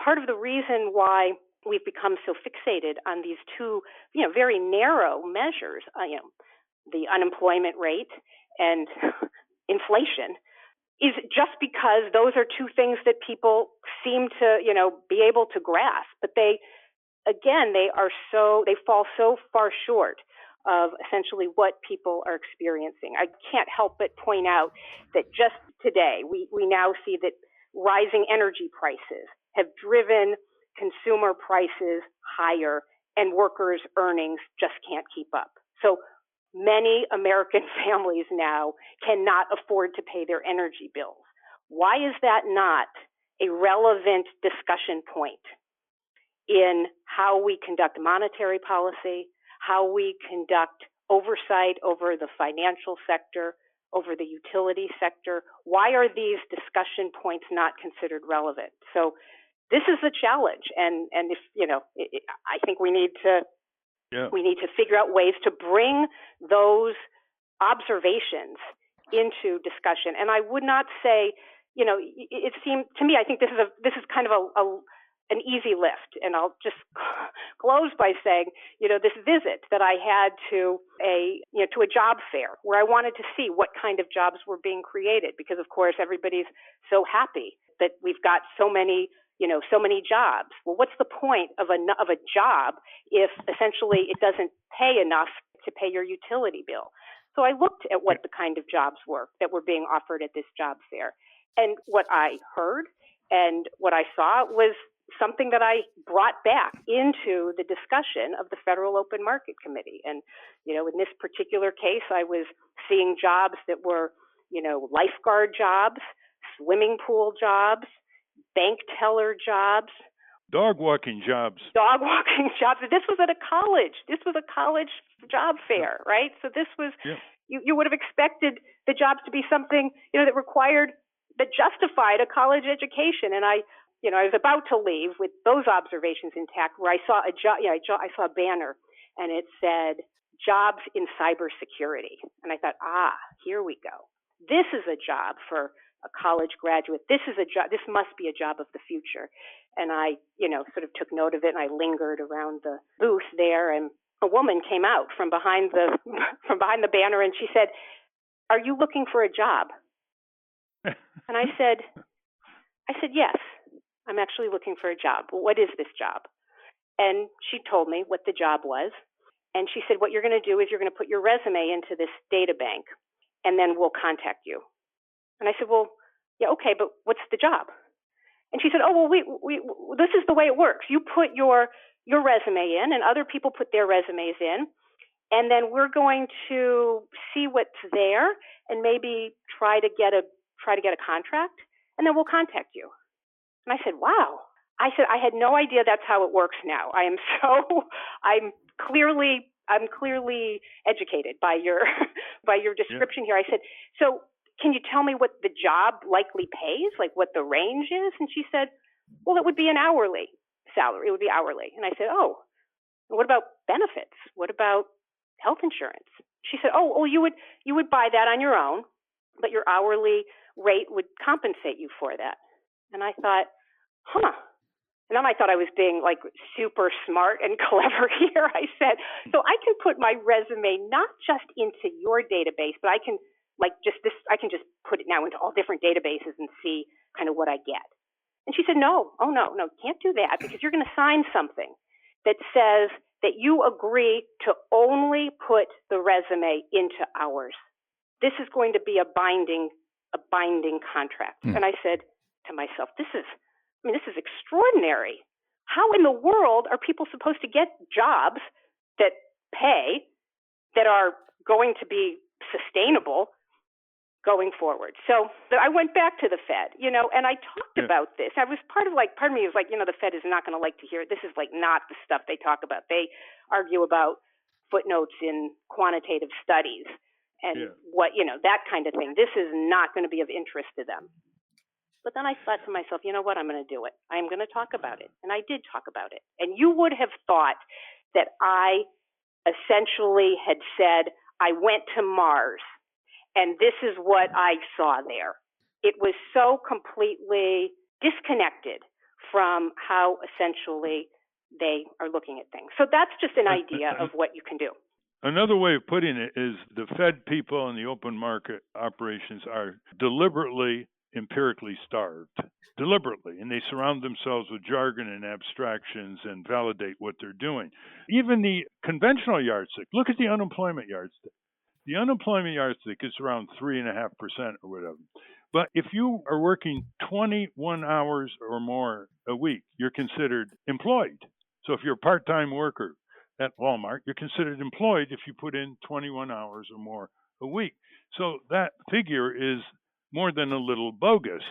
part of the reason why we've become so fixated on these two, very narrow measures, the unemployment rate and inflation, is just because those are two things that people seem to, be able to grasp. But they fall so far short of essentially what people are experiencing. I can't help but point out that just today, we now see that rising energy prices have driven consumer prices higher and workers' earnings just can't keep up. So many American families now cannot afford to pay their energy bills. Why is that not a relevant discussion point in how we conduct monetary policy, how we conduct oversight over the financial sector, over the utility sector? Why are these discussion points not considered relevant? So this is a challenge, and if I think we need to figure out ways to bring those observations into discussion. And I would not say, it seemed to me, I think this is kind of an easy lift. And I'll just close by saying, this visit that I had to a job fair where I wanted to see what kind of jobs were being created, because of course everybody's so happy that we've got so many jobs. Well, what's the point of a job if essentially it doesn't pay enough to pay your utility bill? So I looked at what the kind of jobs were that were being offered at this job fair. And what I heard and what I saw was something that I brought back into the discussion of the Federal Open Market Committee. And, in this particular case, I was seeing jobs that were, lifeguard jobs, swimming pool jobs, bank teller jobs, dog walking jobs. This was at a college. This was a college job fair, right? So this was, you would have expected the jobs to be something, that justified a college education. And I was about to leave with those observations intact, where I saw I saw a banner, and it said jobs in cybersecurity. And I thought, here we go. This is a job for a college graduate. This is a job. This must be a job of the future. And I, sort of took note of it, and I lingered around the booth there, and a woman came out from behind the banner, and she said, "Are you looking for a job?" And I said, "Yes, I'm actually looking for a job. Well, what is this job?" And she told me what the job was. And she said, "What you're going to do is you're going to put your resume into this data bank, and then we'll contact you." And I said, "Well, yeah, okay, but what's the job?" And she said, "Oh, well, we this is the way it works. You put your resume in, and other people put their resumes in, and then we're going to see what's there, and maybe try to get a contract, and then we'll contact you." And I said, "Wow." I said, "I had no idea that's how it works now. I'm clearly educated by your description here." I said, "So can you tell me what the job likely pays, like what the range is?" And she said, "Well, it would be an hourly salary. It would be hourly." And I said, "Oh, what about benefits? What about health insurance?" She said, "Oh, you would buy that on your own, but your hourly rate would compensate you for that." And I thought, And then I thought I was being like super smart and clever here. I said, "So I can put my resume not just into your database, but I can I can just put it now into all different databases and see kind of what I get." And she said, "No, no, can't do that, because you're going to sign something that says that you agree to only put the resume into ours. This is going to be a binding contract. And I said to myself, this is extraordinary. How in the world are people supposed to get jobs that pay, that are going to be sustainable going forward? So I went back to the Fed, and I talked about this. I was part of me was like, the Fed is not going to like to hear it. This is not the stuff they talk about. They argue about footnotes in quantitative studies and that kind of thing. This is not going to be of interest to them. But then I thought to myself, you know what, I'm going to do it. I'm going to talk about it. And I did talk about it. And you would have thought that I essentially had said, I went to Mars, and this is what I saw there. It was so completely disconnected from how essentially they are looking at things. So that's just an idea of what you can do. Another way of putting it is the Fed people and the open market operations are deliberately empirically starved, deliberately, and they surround themselves with jargon and abstractions and validate what they're doing. Even the conventional yardstick, look at the unemployment yardstick. The unemployment yardstick is around 3.5% or whatever. But if you are working 21 hours or more a week, you're considered employed. So if you're a part-time worker at Walmart, you're considered employed if you put in 21 hours or more a week. So that figure is more than a little bogus.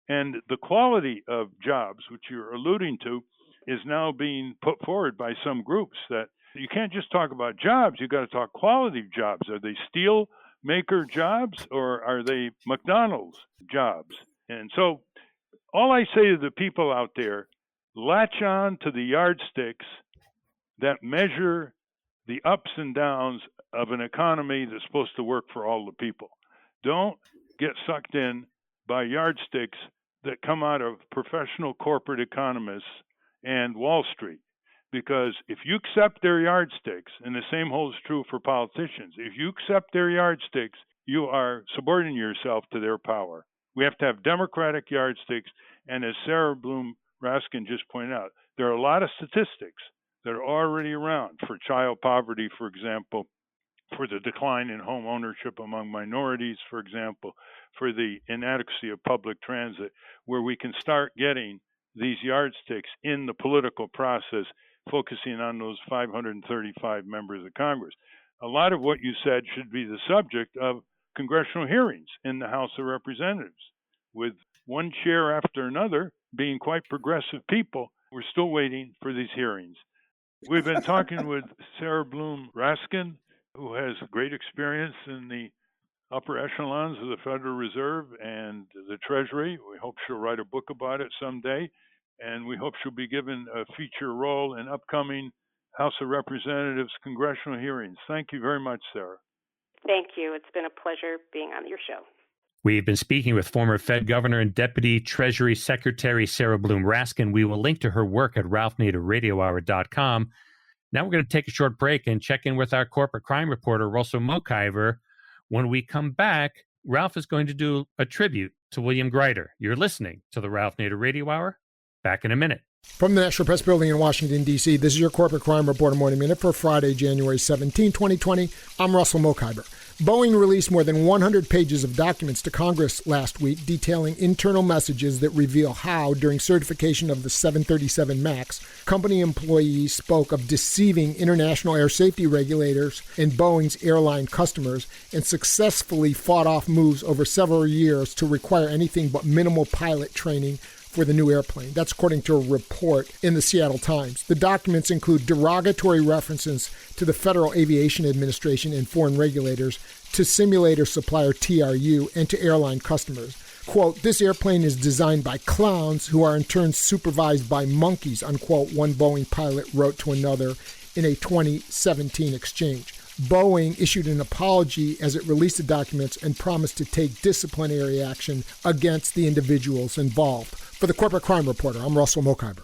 And the quality of jobs, which you're alluding to, is now being put forward by some groups that you can't just talk about jobs, you've got to talk quality jobs. Are they steel maker jobs or are they McDonald's jobs? And so all I say to the people out there, latch on to the yardsticks that measure the ups and downs of an economy that's supposed to work for all the people. Don't get sucked in by yardsticks that come out of professional corporate economists and Wall Street. Because if you accept their yardsticks, and the same holds true for politicians, if you accept their yardsticks, you are subordinating yourself to their power. We have to have democratic yardsticks, and as Sarah Bloom Raskin just pointed out, there are a lot of statistics that are already around for child poverty, for example, for the decline in home ownership among minorities, for example, for the inadequacy of public transit, where we can start getting these yardsticks in the political process, focusing on those 535 members of Congress. A lot of what you said should be the subject of congressional hearings in the House of Representatives, with one chair after another being quite progressive people. We're still waiting for these hearings. We've been talking with Sarah Bloom Raskin, who has great experience in the upper echelons of the Federal Reserve and the Treasury. We hope she'll write a book about it someday, and we hope she'll be given a feature role in upcoming House of Representatives congressional hearings. Thank you very much, Sarah. Thank you. It's been a pleasure being on your show. We've been speaking with former Fed Governor and Deputy Treasury Secretary Sarah Bloom Raskin. We will link to her work at ralphnaderradiohour.com. Now we're going to take a short break and check in with our corporate crime reporter, Russell Mokhiber. When we come back, Ralph is going to do a tribute to William Greider. You're listening to the Ralph Nader Radio Hour. Back in a minute. From the National Press Building in Washington, D.C., this is your Corporate Crime Reporter Morning Minute for Friday, January 17, 2020. I'm Russell Mokhiber. Boeing released more than 100 pages of documents to Congress last week detailing internal messages that reveal how, during certification of the 737 MAX, company employees spoke of deceiving international air safety regulators and Boeing's airline customers and successfully fought off moves over several years to require anything but minimal pilot training for the new airplane. That's according to a report in the Seattle Times. The documents include derogatory references to the Federal Aviation Administration and foreign regulators, to simulator supplier TRU, and to airline customers. Quote, "This airplane is designed by clowns who are in turn supervised by monkeys," unquote, one Boeing pilot wrote to another in a 2017 exchange. Boeing issued an apology as it released the documents and promised to take disciplinary action against the individuals involved. For the Corporate Crime Reporter, I'm Russell Mokhiber.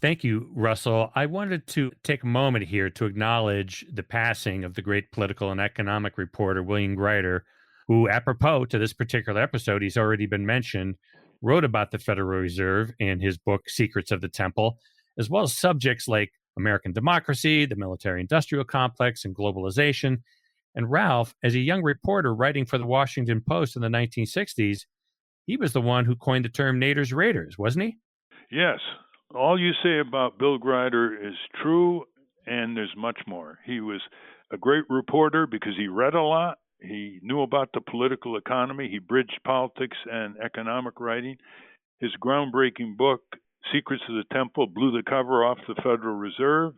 Thank you, Russell. I wanted to take a moment here to acknowledge the passing of the great political and economic reporter, William Greider, who, apropos to this particular episode, he's already been mentioned, wrote about the Federal Reserve in his book, Secrets of the Temple, as well as subjects like American Democracy, the Military-Industrial Complex, and Globalization. And Ralph, as a young reporter writing for the Washington Post in the 1960s, he was the one who coined the term Nader's Raiders, wasn't he? Yes. All you say about Bill Greider is true, and there's much more. He was a great reporter because he read a lot. He knew about the political economy. He bridged politics and economic writing. His groundbreaking book, Secrets of the Temple, blew the cover off the Federal Reserve.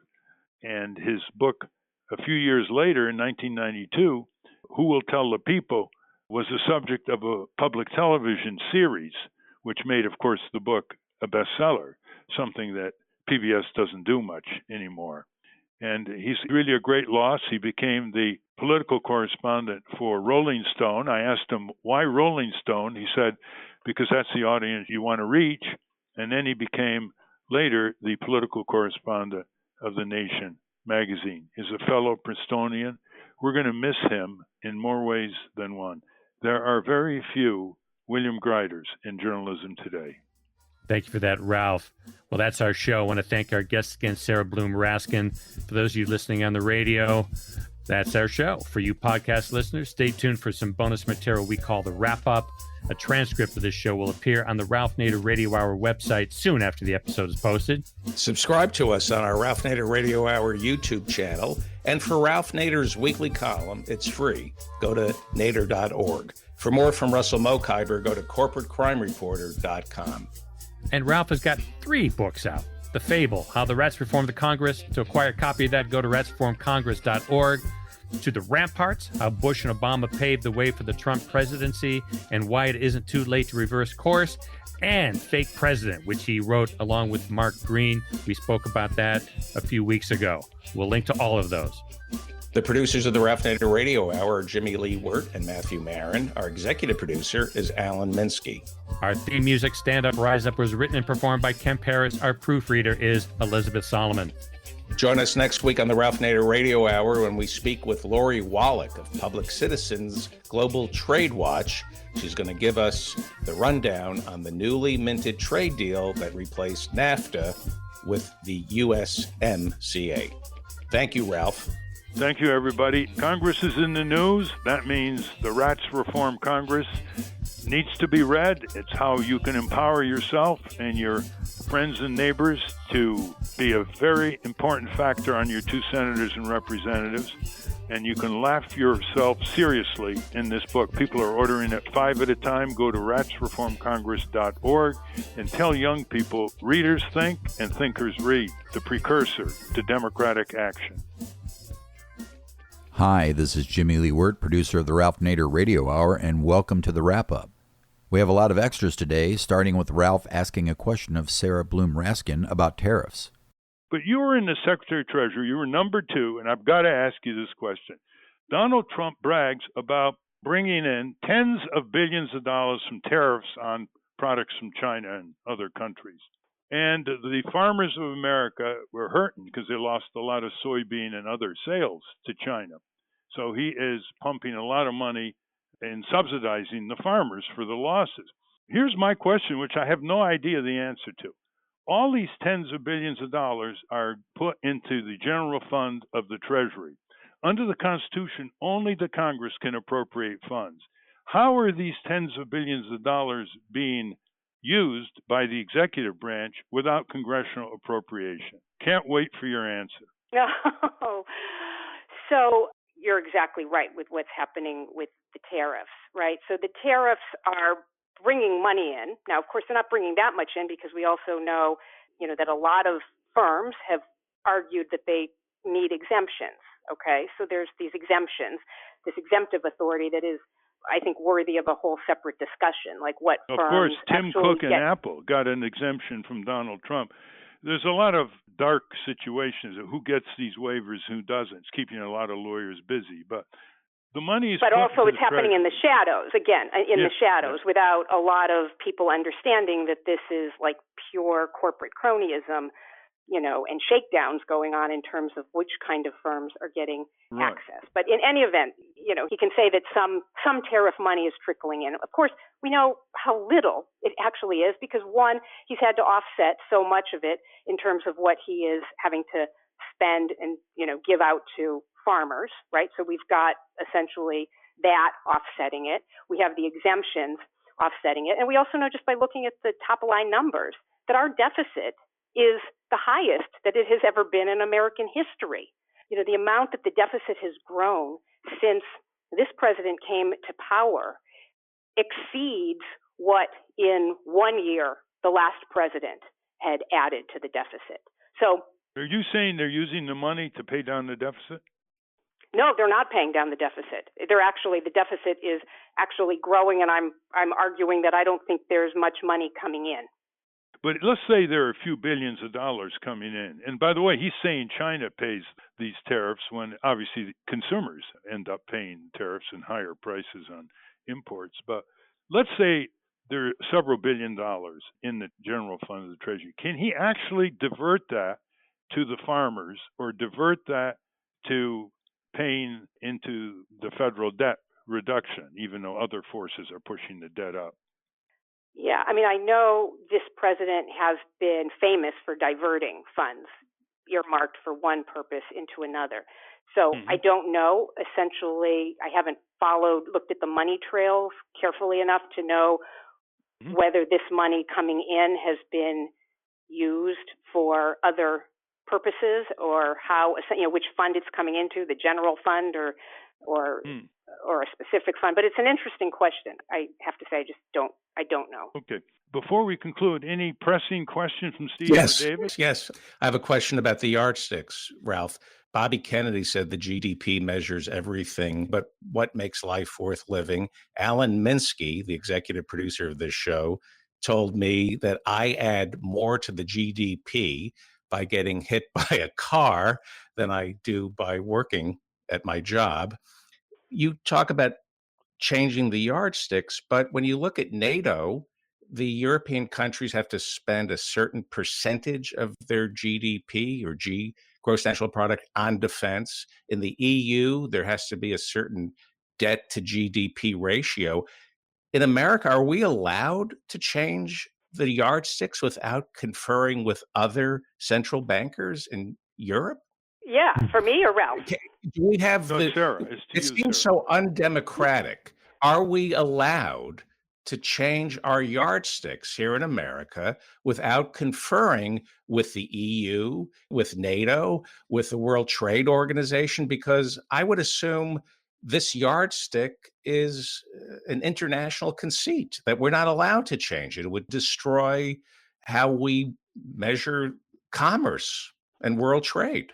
And his book, a few years later, in 1992, Who Will Tell the People, was the subject of a public television series, which made, of course, the book a bestseller, something that PBS doesn't do much anymore. And he's really a great loss. He became the political correspondent for Rolling Stone. I asked him, why Rolling Stone? He said, because that's the audience you want to reach. And then he became later the political correspondent of The Nation magazine. He's a fellow Princetonian. We're going to miss him in more ways than one. There are very few William Greiders in journalism today. Thank you for that, Ralph. Well, that's our show. I want to thank our guest again, Sarah Bloom Raskin. For those of you listening on the radio, that's our show. For you podcast listeners, stay tuned for some bonus material we call the wrap-up. A transcript of this show will appear on the Ralph Nader Radio Hour website soon after the episode is posted. Subscribe to us on our Ralph Nader Radio Hour YouTube channel. And for Ralph Nader's weekly column, it's free. Go to nader.org. For more from Russell Mokhiber, go to corporatecrimereporter.com. And Ralph has got 3 books out. The Fable, How the Rats Reformed the Congress. To acquire a copy of that, go to ratsreformcongress.org. To The Ramparts, How Bush and Obama Paved the Way for the Trump presidency and Why It Isn't Too Late to Reverse Course. And Fake President, which he wrote along with Mark Green. We spoke about that a few weeks ago. We'll link to all of those. The producers of the Ralph Nader Radio Hour are Jimmy Lee Wirt and Matthew Marin. Our executive producer is Alan Minsky. Our theme music, Stand Up, Rise Up, was written and performed by Kemp Harris. Our proofreader is Elizabeth Solomon. Join us next week on the Ralph Nader Radio Hour when we speak with Lori Wallach of Public Citizens Global Trade Watch. She's going to give us the rundown on the newly minted trade deal that replaced NAFTA with the USMCA. Thank you, Ralph. Thank you, everybody. Congress is in the news. That means the Rats Reform Congress needs to be read. It's how you can empower yourself and your friends and neighbors to be a very important factor on your 2 senators and representatives. And you can laugh yourself seriously in this book. People are ordering it 5 at a time. Go to ratsreformcongress.org and tell young people, readers think and thinkers read, the precursor to democratic action. Hi, this is Jimmy Lee Wirt, producer of the Ralph Nader Radio Hour, and welcome to the wrap-up. We have a lot of extras today, starting with Ralph asking a question of Sarah Bloom Raskin about tariffs. But you were in the Secretary of Treasury. You were number 2, and I've got to ask you this question. Donald Trump brags about bringing in tens of billions of dollars from tariffs on products from China and other countries. And the farmers of America were hurting because they lost a lot of soybean and other sales to China. So he is pumping a lot of money and subsidizing the farmers for the losses. Here's my question, which I have no idea the answer to. All these tens of billions of dollars are put into the general fund of the Treasury. Under the Constitution, only the Congress can appropriate funds. How are these tens of billions of dollars being used by the executive branch without congressional appropriation? Can't wait for your answer. No. So you're exactly right with what's happening with the tariffs, right? So the tariffs are bringing money in. Now, of course, they're not bringing that much in because we also know, that a lot of firms have argued that they need exemptions, okay? So there's these exemptions, this exemptive authority that is, I think, worthy of a whole separate discussion, like what Of firms course, Tim Cook and get. Apple got an exemption from Donald Trump. There's a lot of dark situations of who gets these waivers, who doesn't. It's keeping a lot of lawyers busy, but the money is. But also, it's happening in the shadows. Again, in the shadows, without a lot of people understanding that this is like pure corporate cronyism, and shakedowns going on in terms of which kind of firms are getting access. But in any event, he can say that some tariff money is trickling in. Of course, we know how little it actually is because, one, he's had to offset so much of it in terms of what he is having to spend and, give out to farmers, right? So we've got essentially that offsetting it. We have the exemptions offsetting it. And we also know just by looking at the top line numbers that our deficit is the highest that it has ever been in American history. The amount that the deficit has grown since this president came to power exceeds what in 1 year the last president had added to the deficit. So are you saying they're using the money to pay down the deficit? no, they're not paying down the deficit. The deficit is actually growing, and I'm arguing that I don't think there's much money coming in. But let's say there are a few billions of dollars coming in. And by the way, he's saying China pays these tariffs when obviously consumers end up paying tariffs and higher prices on imports. But let's say there are several $billion in the general fund of the Treasury. Can he actually divert that to the farmers or divert that to paying into the federal debt reduction, even though other forces are pushing the debt up? Yeah, I know this president has been famous for diverting funds earmarked for one purpose into another. So I don't know. Essentially, I haven't looked at the money trails carefully enough to know whether this money coming in has been used for other purposes or how, which fund it's coming into, the general fund or a specific fund. But it's an interesting question. I have to say, I don't know. Okay. Before we conclude, any pressing question from Steve Yes, or David? yes. I have a question about the yardsticks, Ralph. Bobby Kennedy said the GDP measures everything but what makes life worth living. Alan Minsky, the executive producer of this show, told me that I add more to the GDP by getting hit by a car than I do by working at my job. You talk about changing the yardsticks, but when you look at NATO, the European countries have to spend a certain percentage of their GDP or gross national product on defense. In the EU, there has to be a certain debt to GDP ratio. In America, are we allowed to change the yardsticks without conferring with other central bankers in Europe? Yeah, for me or Ralph? Do we have Sarah, it seems so undemocratic. Are we allowed to change our yardsticks here in America without conferring with the EU, with NATO, with the World Trade Organization? Because I would assume this yardstick is an international conceit that we're not allowed to change it. It would destroy how we measure commerce and world trade.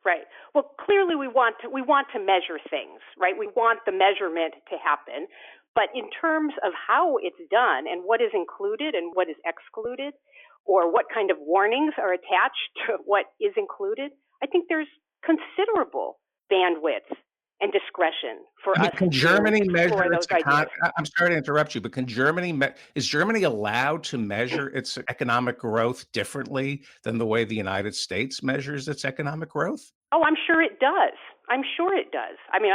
Right. Well, clearly we want to measure things, right? We want the measurement to happen. But in terms of how it's done and what is included and what is excluded, or what kind of warnings are attached to what is included, I think there's considerable bandwidth and discretion for us can Germany to explore measure its those ideas. I'm sorry to interrupt you, but is Germany allowed to measure its economic growth differently than the way the United States measures its economic growth? Oh, I'm sure it does. I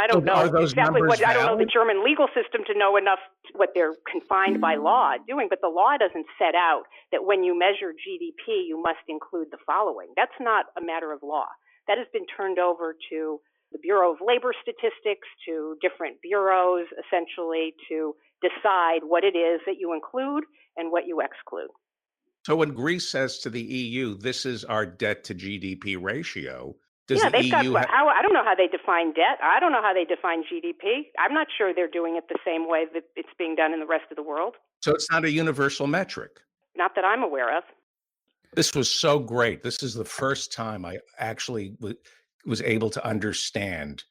don't know Are those exactly numbers I don't know the valid? German legal system to know enough what they're confined by law doing, but the law doesn't set out that when you measure GDP, you must include the following. That's not a matter of law. That has been turned over to the Bureau of Labor Statistics, to different bureaus, essentially, to decide what it is that you include and what you exclude. So when Greece says to the EU, this is our debt to GDP ratio, does Yeah, the they've got EU I don't know how they define debt. I don't know how they define GDP. I'm not sure they're doing it the same way that it's being done in the rest of the world. So it's not a universal metric. Not that I'm aware of. This was so great. This is the first time I actually was able to understand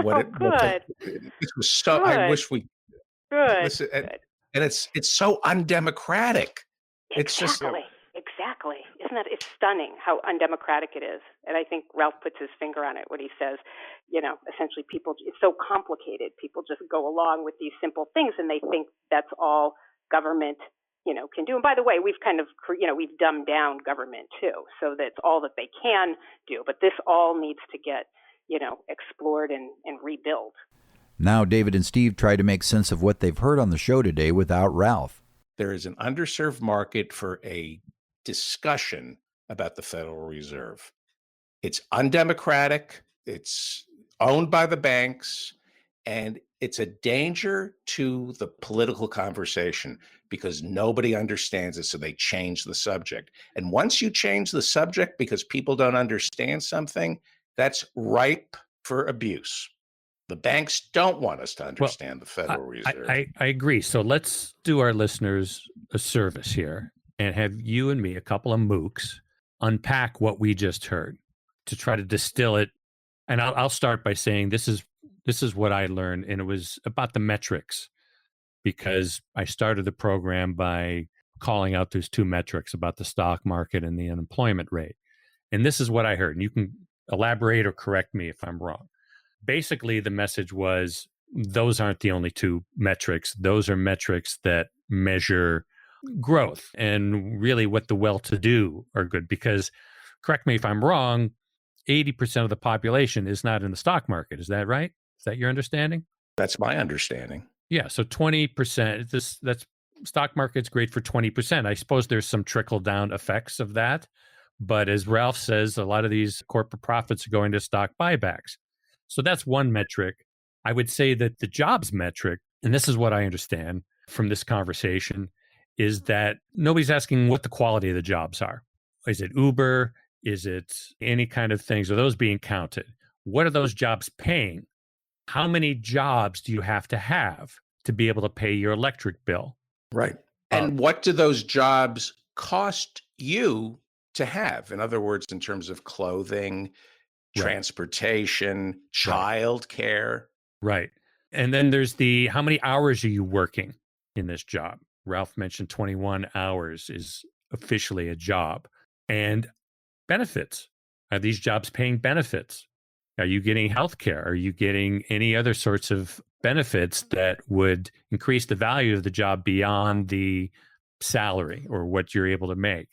what good. this was so. Good. I wish we Good. listen, Good. and it's so undemocratic. It's just Exactly. Isn't that? It's stunning how undemocratic it is. And I think Ralph puts his finger on it when he says, essentially it's so complicated. People just go along with these simple things and they think that's all government, can do. And by the way, we've kind of, we've dumbed down government too, so that's all that they can do. But this all needs to get, explored and rebuilt. Now David and Steve try to make sense of what they've heard on the show today without Ralph. there is an underserved market for a discussion about the Federal Reserve. It's undemocratic. It's owned by the banks. And it's a danger to the political conversation because nobody understands it. So they change the subject. And once you change the subject because people don't understand something, that's ripe for abuse. The banks don't want us to understand the Federal Reserve. I agree. So let's do our listeners a service here and have you and me, a couple of mooks, unpack what we just heard to try to distill it. And I'll start by saying this is what I learned, and it was about the metrics, because I started the program by calling out those two metrics about the stock market and the unemployment rate. And this is what I heard. And you can elaborate or correct me if I'm wrong. Basically, the message was those aren't the only two metrics. Those are metrics that measure growth and really what the well-to-do are good. Because, correct me if I'm wrong, 80% of the population is not in the stock market. Is that right? Is that your understanding? That's my understanding. Yeah. So 20%, that's stock market's great for 20%. I suppose there's some trickle down effects of that. But as Ralph says, a lot of these corporate profits are going to stock buybacks. So that's one metric. I would say that the jobs metric, and this is what I understand from this conversation, is that nobody's asking what the quality of the jobs are. Is it Uber? Is it any kind of things? Are those being counted? What are those jobs paying? How many jobs do you have to be able to pay your electric bill? Right. And what do those jobs cost you to have? In other words, in terms of clothing, transportation, childcare. Right. And then there's the how many hours are you working in this job? Ralph mentioned 21 hours is officially a job. And benefits. Are these jobs paying benefits? Are you getting health care? Are you getting any other sorts of benefits that would increase the value of the job beyond the salary or what you're able to make?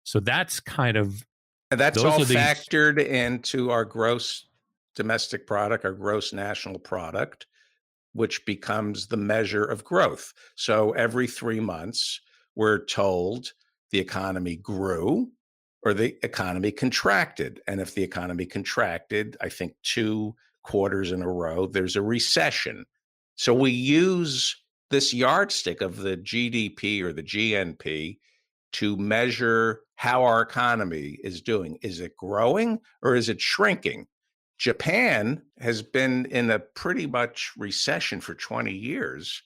So that's kind of... And that's all factored into our gross domestic product, our gross national product, which becomes the measure of growth. So every 3 months, we're told the economy grew or the economy contracted. And if the economy contracted, I think 2 quarters in a row, there's a recession. So we use this yardstick of the GDP or the GNP to measure how our economy is doing. Is it growing or is it shrinking? Japan has been in a pretty much recession for 20 years,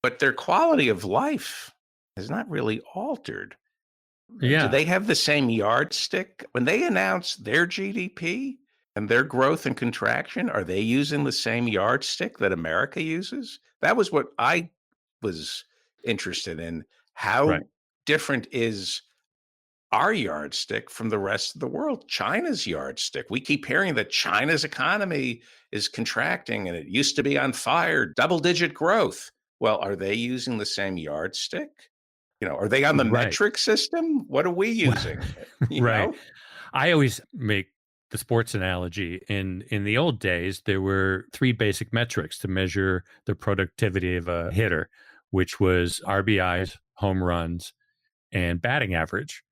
but their quality of life has not really altered. Yeah. Do they have the same yardstick? When they announce their GDP and their growth and contraction, are they using the same yardstick that America uses? That was what I was interested in. How different is our yardstick from the rest of the world? China's yardstick. We keep hearing that China's economy is contracting and it used to be on fire, double-digit growth. Well, are they using the same yardstick? Are they on the metric system? What are we using? You know? I always make the sports analogy. In the old days, there were 3 basic metrics to measure the productivity of a hitter, which was RBIs, home runs, and batting average.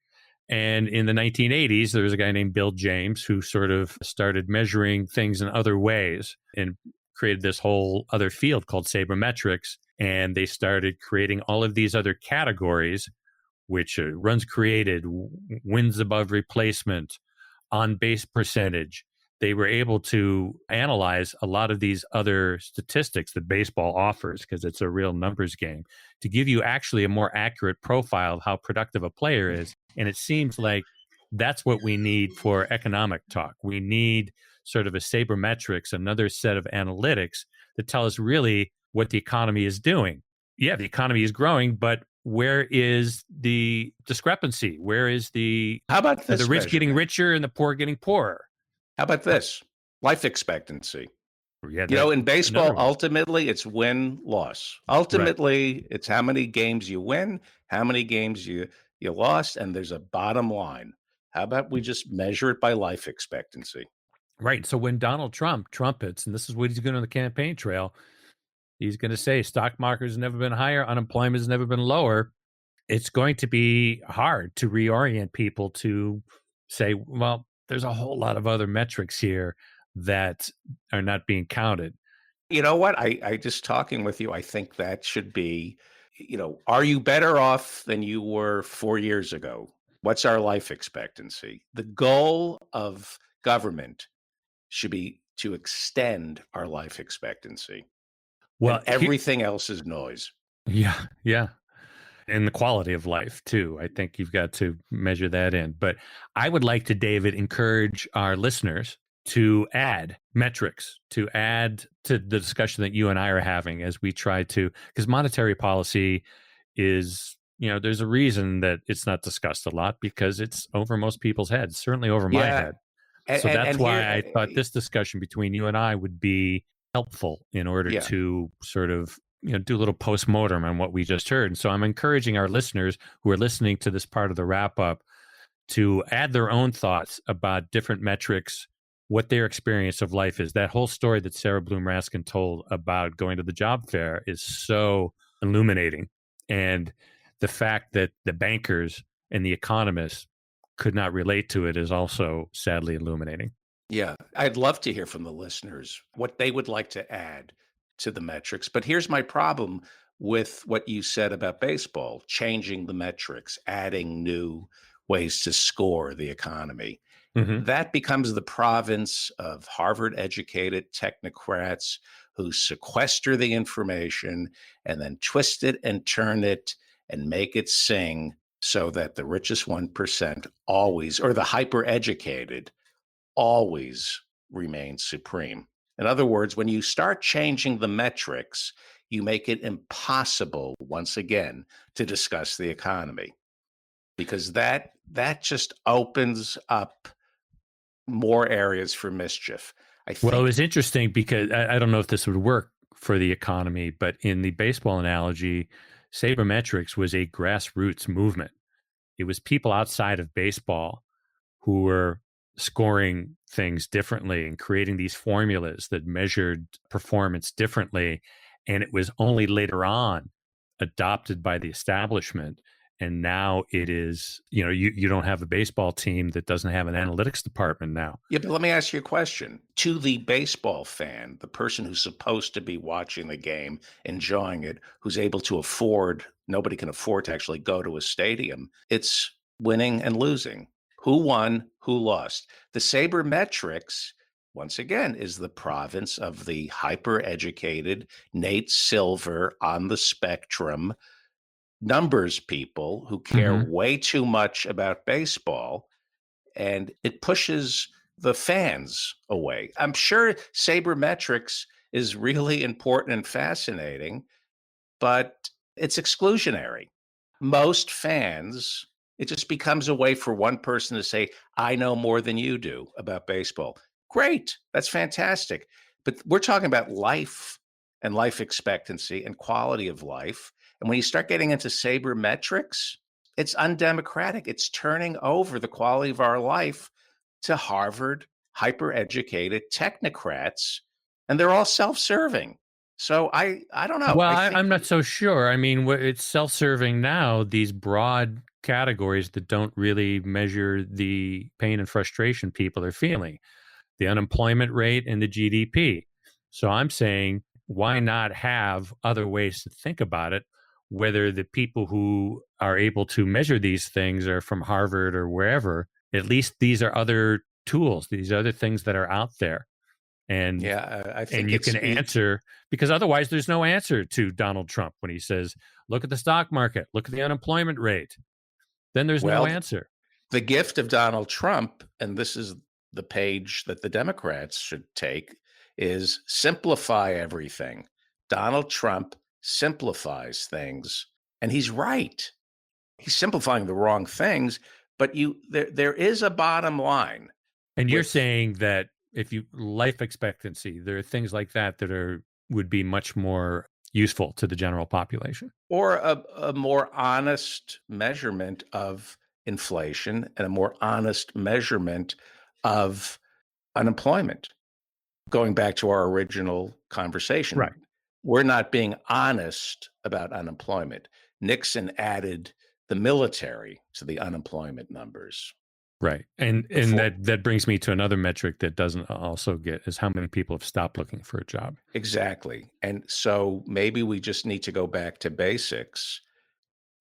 And in the 1980s, there was a guy named Bill James who sort of started measuring things in other ways and created this whole other field called sabermetrics. And they started creating all of these other categories, which runs created, wins above replacement, on base percentage. They were able to analyze a lot of these other statistics that baseball offers, because it's a real numbers game, to give you actually a more accurate profile of how productive a player is. And it seems like that's what we need for economic talk. We need sort of a sabermetrics, another set of analytics that tell us really what the economy is doing. Yeah, the economy is growing, but where is the discrepancy? Where is How about this? The rich getting richer and the poor getting poorer? How about this? Life expectancy. Yeah, in baseball, ultimately, it's win-loss. Ultimately, it's how many games you win, how many games you lost, and there's a bottom line. How about we just measure it by life expectancy? Right. So when Donald Trump trumpets, and this is what he's going on the campaign trail, he's going to say stock market has never been higher, unemployment has never been lower. It's going to be hard to reorient people to say, well, there's a whole lot of other metrics here that are not being counted. You know what? I just talking with you, I think that should be, are you better off than you were 4 years ago? What's our life expectancy? The goal of government should be to extend our life expectancy, and Well, everything else is noise. yeah, yeah. And the quality of life too. I think you've got to measure that in. But I would like to, David, encourage our listeners to add metrics, to add to the discussion that you and I are having as we try to, because monetary policy is, there's a reason that it's not discussed a lot because it's over most people's heads, certainly over my Yeah, head. and So and, that's and here, why I thought this discussion between you and I would be helpful in order yeah, to sort of do a little postmortem on what we just heard. And so I'm encouraging our listeners who are listening to this part of the wrap up to add their own thoughts about different metrics, what their experience of life is. That whole story that Sarah Bloom Raskin told about going to the job fair is so illuminating. And the fact that the bankers and the economists could not relate to it is also sadly illuminating. yeah. I'd love to hear from the listeners what they would like to add to the metrics. But here's my problem with what you said about baseball, changing the metrics, adding new ways to score the economy. Hmm. That becomes the province of Harvard educated technocrats who sequester the information and then twist it and turn it and make it sing so that the richest 1% always, or the hyper educated, always remain supreme. In other words, when you start changing the metrics, you make it impossible once again to discuss the economy because that just opens up more areas for mischief. I Well, it think, was interesting because I don't know if this would work for the economy, but in the baseball analogy, sabermetrics was a grassroots movement. It was people outside of baseball who were scoring things differently and creating these formulas that measured performance differently. And it was only later on adopted by the establishment. And now it is, you don't have a baseball team that doesn't have an analytics department now. yeah, but let me ask you a question. To the baseball fan, the person who's supposed to be watching the game, enjoying it, who's able to afford, nobody can afford to actually go to a stadium, it's winning and losing. Who won, who lost? The sabermetrics, once again, is the province of the hyper educated Nate Silver on the spectrum numbers people who care Hmm. way too much about baseball, and it pushes the fans away. I'm sure sabermetrics is really important and fascinating, but it's exclusionary. Most fans, it just becomes a way for one person to say, I know more than you do about baseball. Great. That's fantastic. But we're talking about life and life expectancy and quality of life. And when you start getting into sabermetrics, it's undemocratic. It's turning over the quality of our life to Harvard hyper educated technocrats, and they're all self serving. So I don't know. Well, I think I'm not so sure. I mean, it's self-serving now, these broad categories that don't really measure the pain and frustration people are feeling, the unemployment rate and the GDP. So I'm saying, why not have other ways to think about it? Whether the people who are able to measure these things are from Harvard or wherever, at least these are other tools, these other things that are out there. And yeah, I and think you it's can answer, because otherwise there's no answer to Donald Trump when he says, look at the stock market, look at the unemployment rate. Then there's no well, answer. the gift of Donald Trump, and this is the page that the Democrats should take, is simplify everything. Donald Trump simplifies things, and he's right. He's simplifying the wrong things, but there is a bottom line And you're with, saying that if you life expectancy, there are things like that that are would be much more useful to the general population. or a more honest measurement of inflation and a more honest measurement of unemployment. Going back to our original conversation, Right. we're not being honest about unemployment. Nixon added the military to the unemployment numbers. Right. And that brings me to another metric that doesn't also get is how many people have stopped looking for a job. Exactly. And so maybe we just need to go back to basics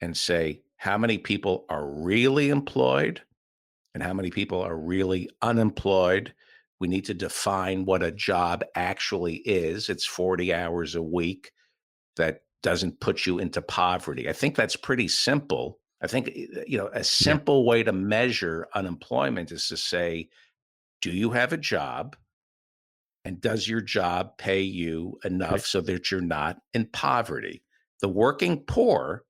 and say how many people are really employed and how many people are really unemployed. We need to define what a job actually is. It's 40 hours a week. That doesn't put you into poverty. I think that's pretty simple. I think, a simple way to measure unemployment is to say, do you have a job? And does your job pay you enough so that you're not in poverty? The working poor,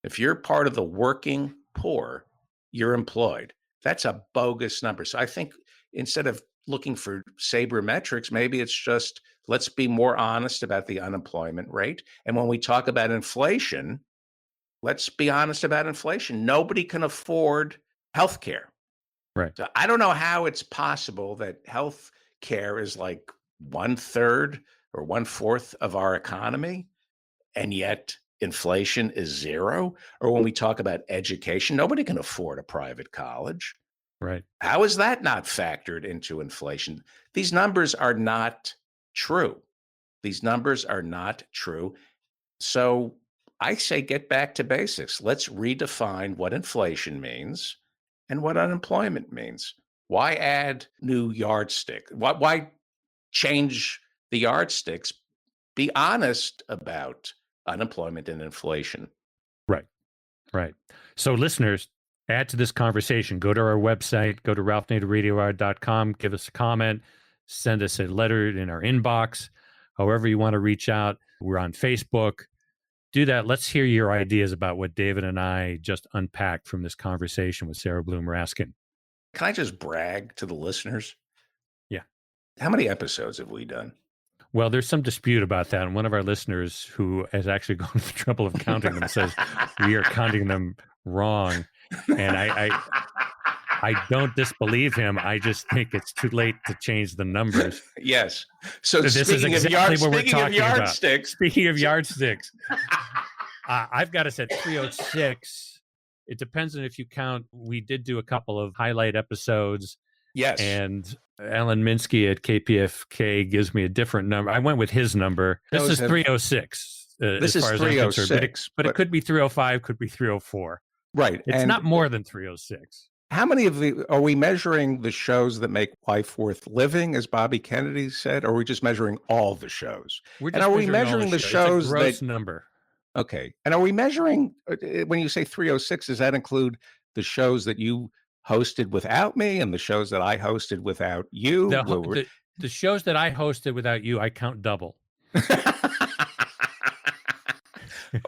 if you're part of the working poor, you're employed. That's a bogus number. So I think instead of looking for sabermetrics, maybe it's just let's be more honest about the unemployment rate. And when we talk about inflation, let's be honest about inflation. Nobody can afford health care. Right. So I don't know how it's possible that health care is like 1/3 or 1/4 of our economy, and yet inflation is zero. Or when we talk about education, nobody can afford a private college. Right. How is that not factored into inflation? These numbers are not true. These numbers are not true. So I say get back to basics. Let's redefine what inflation means and what unemployment means. Why add new yardstick? Why change the yardsticks? Be honest about unemployment and inflation. Right. Right. So listeners, add to this conversation. Go to our website, go to ralphnaderradiohour.com, give us a comment, send us a letter in our inbox, however you want to reach out. We're on Facebook. Do that. Let's hear your ideas about what David and I just unpacked from this conversation with Sarah Bloom Raskin. Can I just brag to the listeners? Yeah. How many episodes have we done? Well, there's some dispute about that. And one of our listeners who has actually gone to the trouble of counting them says we are counting them wrong. And I don't disbelieve him. I just think it's too late to change the numbers. Yes. So this is exactly what we're talking about. Speaking of yardsticks, I've got us at 306. It depends on if you count. We did do a couple of highlight episodes. Yes. And Alan Minsky at KPFK gives me a different number. I went with his number. This is 306. This is 306. But it could be 305, could be 304. Right. It's not more than 306. How many of are we measuring the shows that make life worth living, as Bobby Kennedy said, or are we just measuring all the shows? And are we measuring the shows? It's a gross number. Okay. And are we measuring, when you say 306, does that include the shows that you hosted without me and the shows that I hosted without you? The shows that I hosted without you, I count double.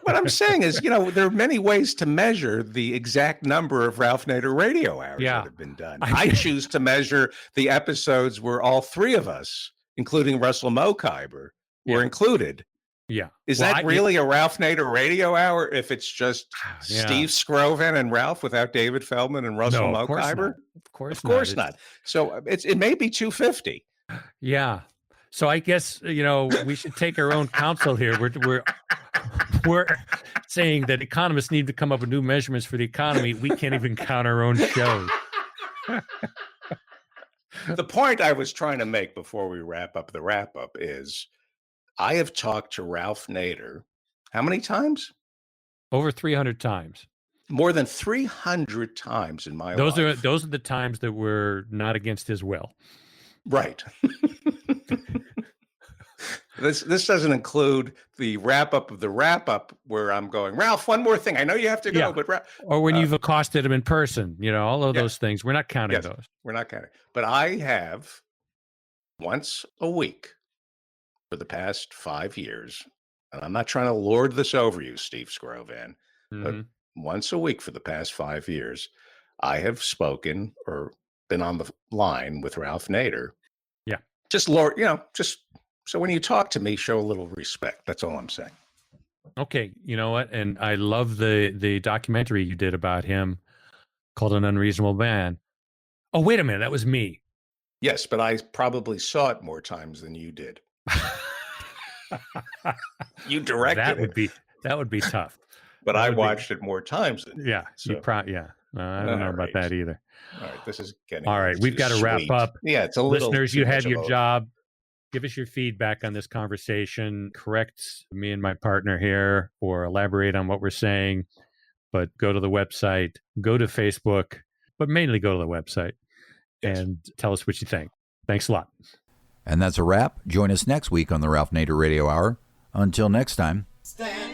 What I'm saying is, there are many ways to measure the exact number of Ralph Nader radio hours that have been done. I choose to measure the episodes where all three of us, including Russell Mokhiber, were included. Yeah. Is that really a Ralph Nader radio hour if it's just Steve Scrovan and Ralph without David Feldman and Russell Mokhiber? Of course not. So it may be 250. Yeah. So I guess, we should take our own counsel here. We're saying that economists need to come up with new measurements for the economy. We can't even count our own shows. The point I was trying to make before we wrap up the wrap-up is I have talked to Ralph Nader how many times? Over 300 times. More than 300 times in my life. Those are the times that were not against his will. Right. This doesn't include the wrap-up of the wrap-up where I'm going, Ralph, one more thing. I know you have to go, but or when you've accosted him in person, all of those things. We're not counting those. We're not counting. But I have once a week for the past 5 years, and I'm not trying to lord this over you, Steve Scrovan, but once a week for the past 5 years, I have spoken or been on the line with Ralph Nader. Yeah. Just so when you talk to me, show a little respect. That's all I'm saying. Okay. You know what? And I love the documentary you did about him called An Unreasonable Man. Oh, wait a minute. That was me. Yes, but I probably saw it more times than you did. You directed that would be tough. But I watched it more times than you. Yeah. So. I don't know about that either. All right, this is getting all right. We've got to wrap up. Yeah, it's a little. Listeners, you had your job. Give us your feedback on this conversation. Correct me and my partner here, or elaborate on what we're saying. But go to the website, go to Facebook, but mainly go to the website and tell us what you think. Thanks a lot. And that's a wrap. Join us next week on the Ralph Nader Radio Hour. Until next time. Stand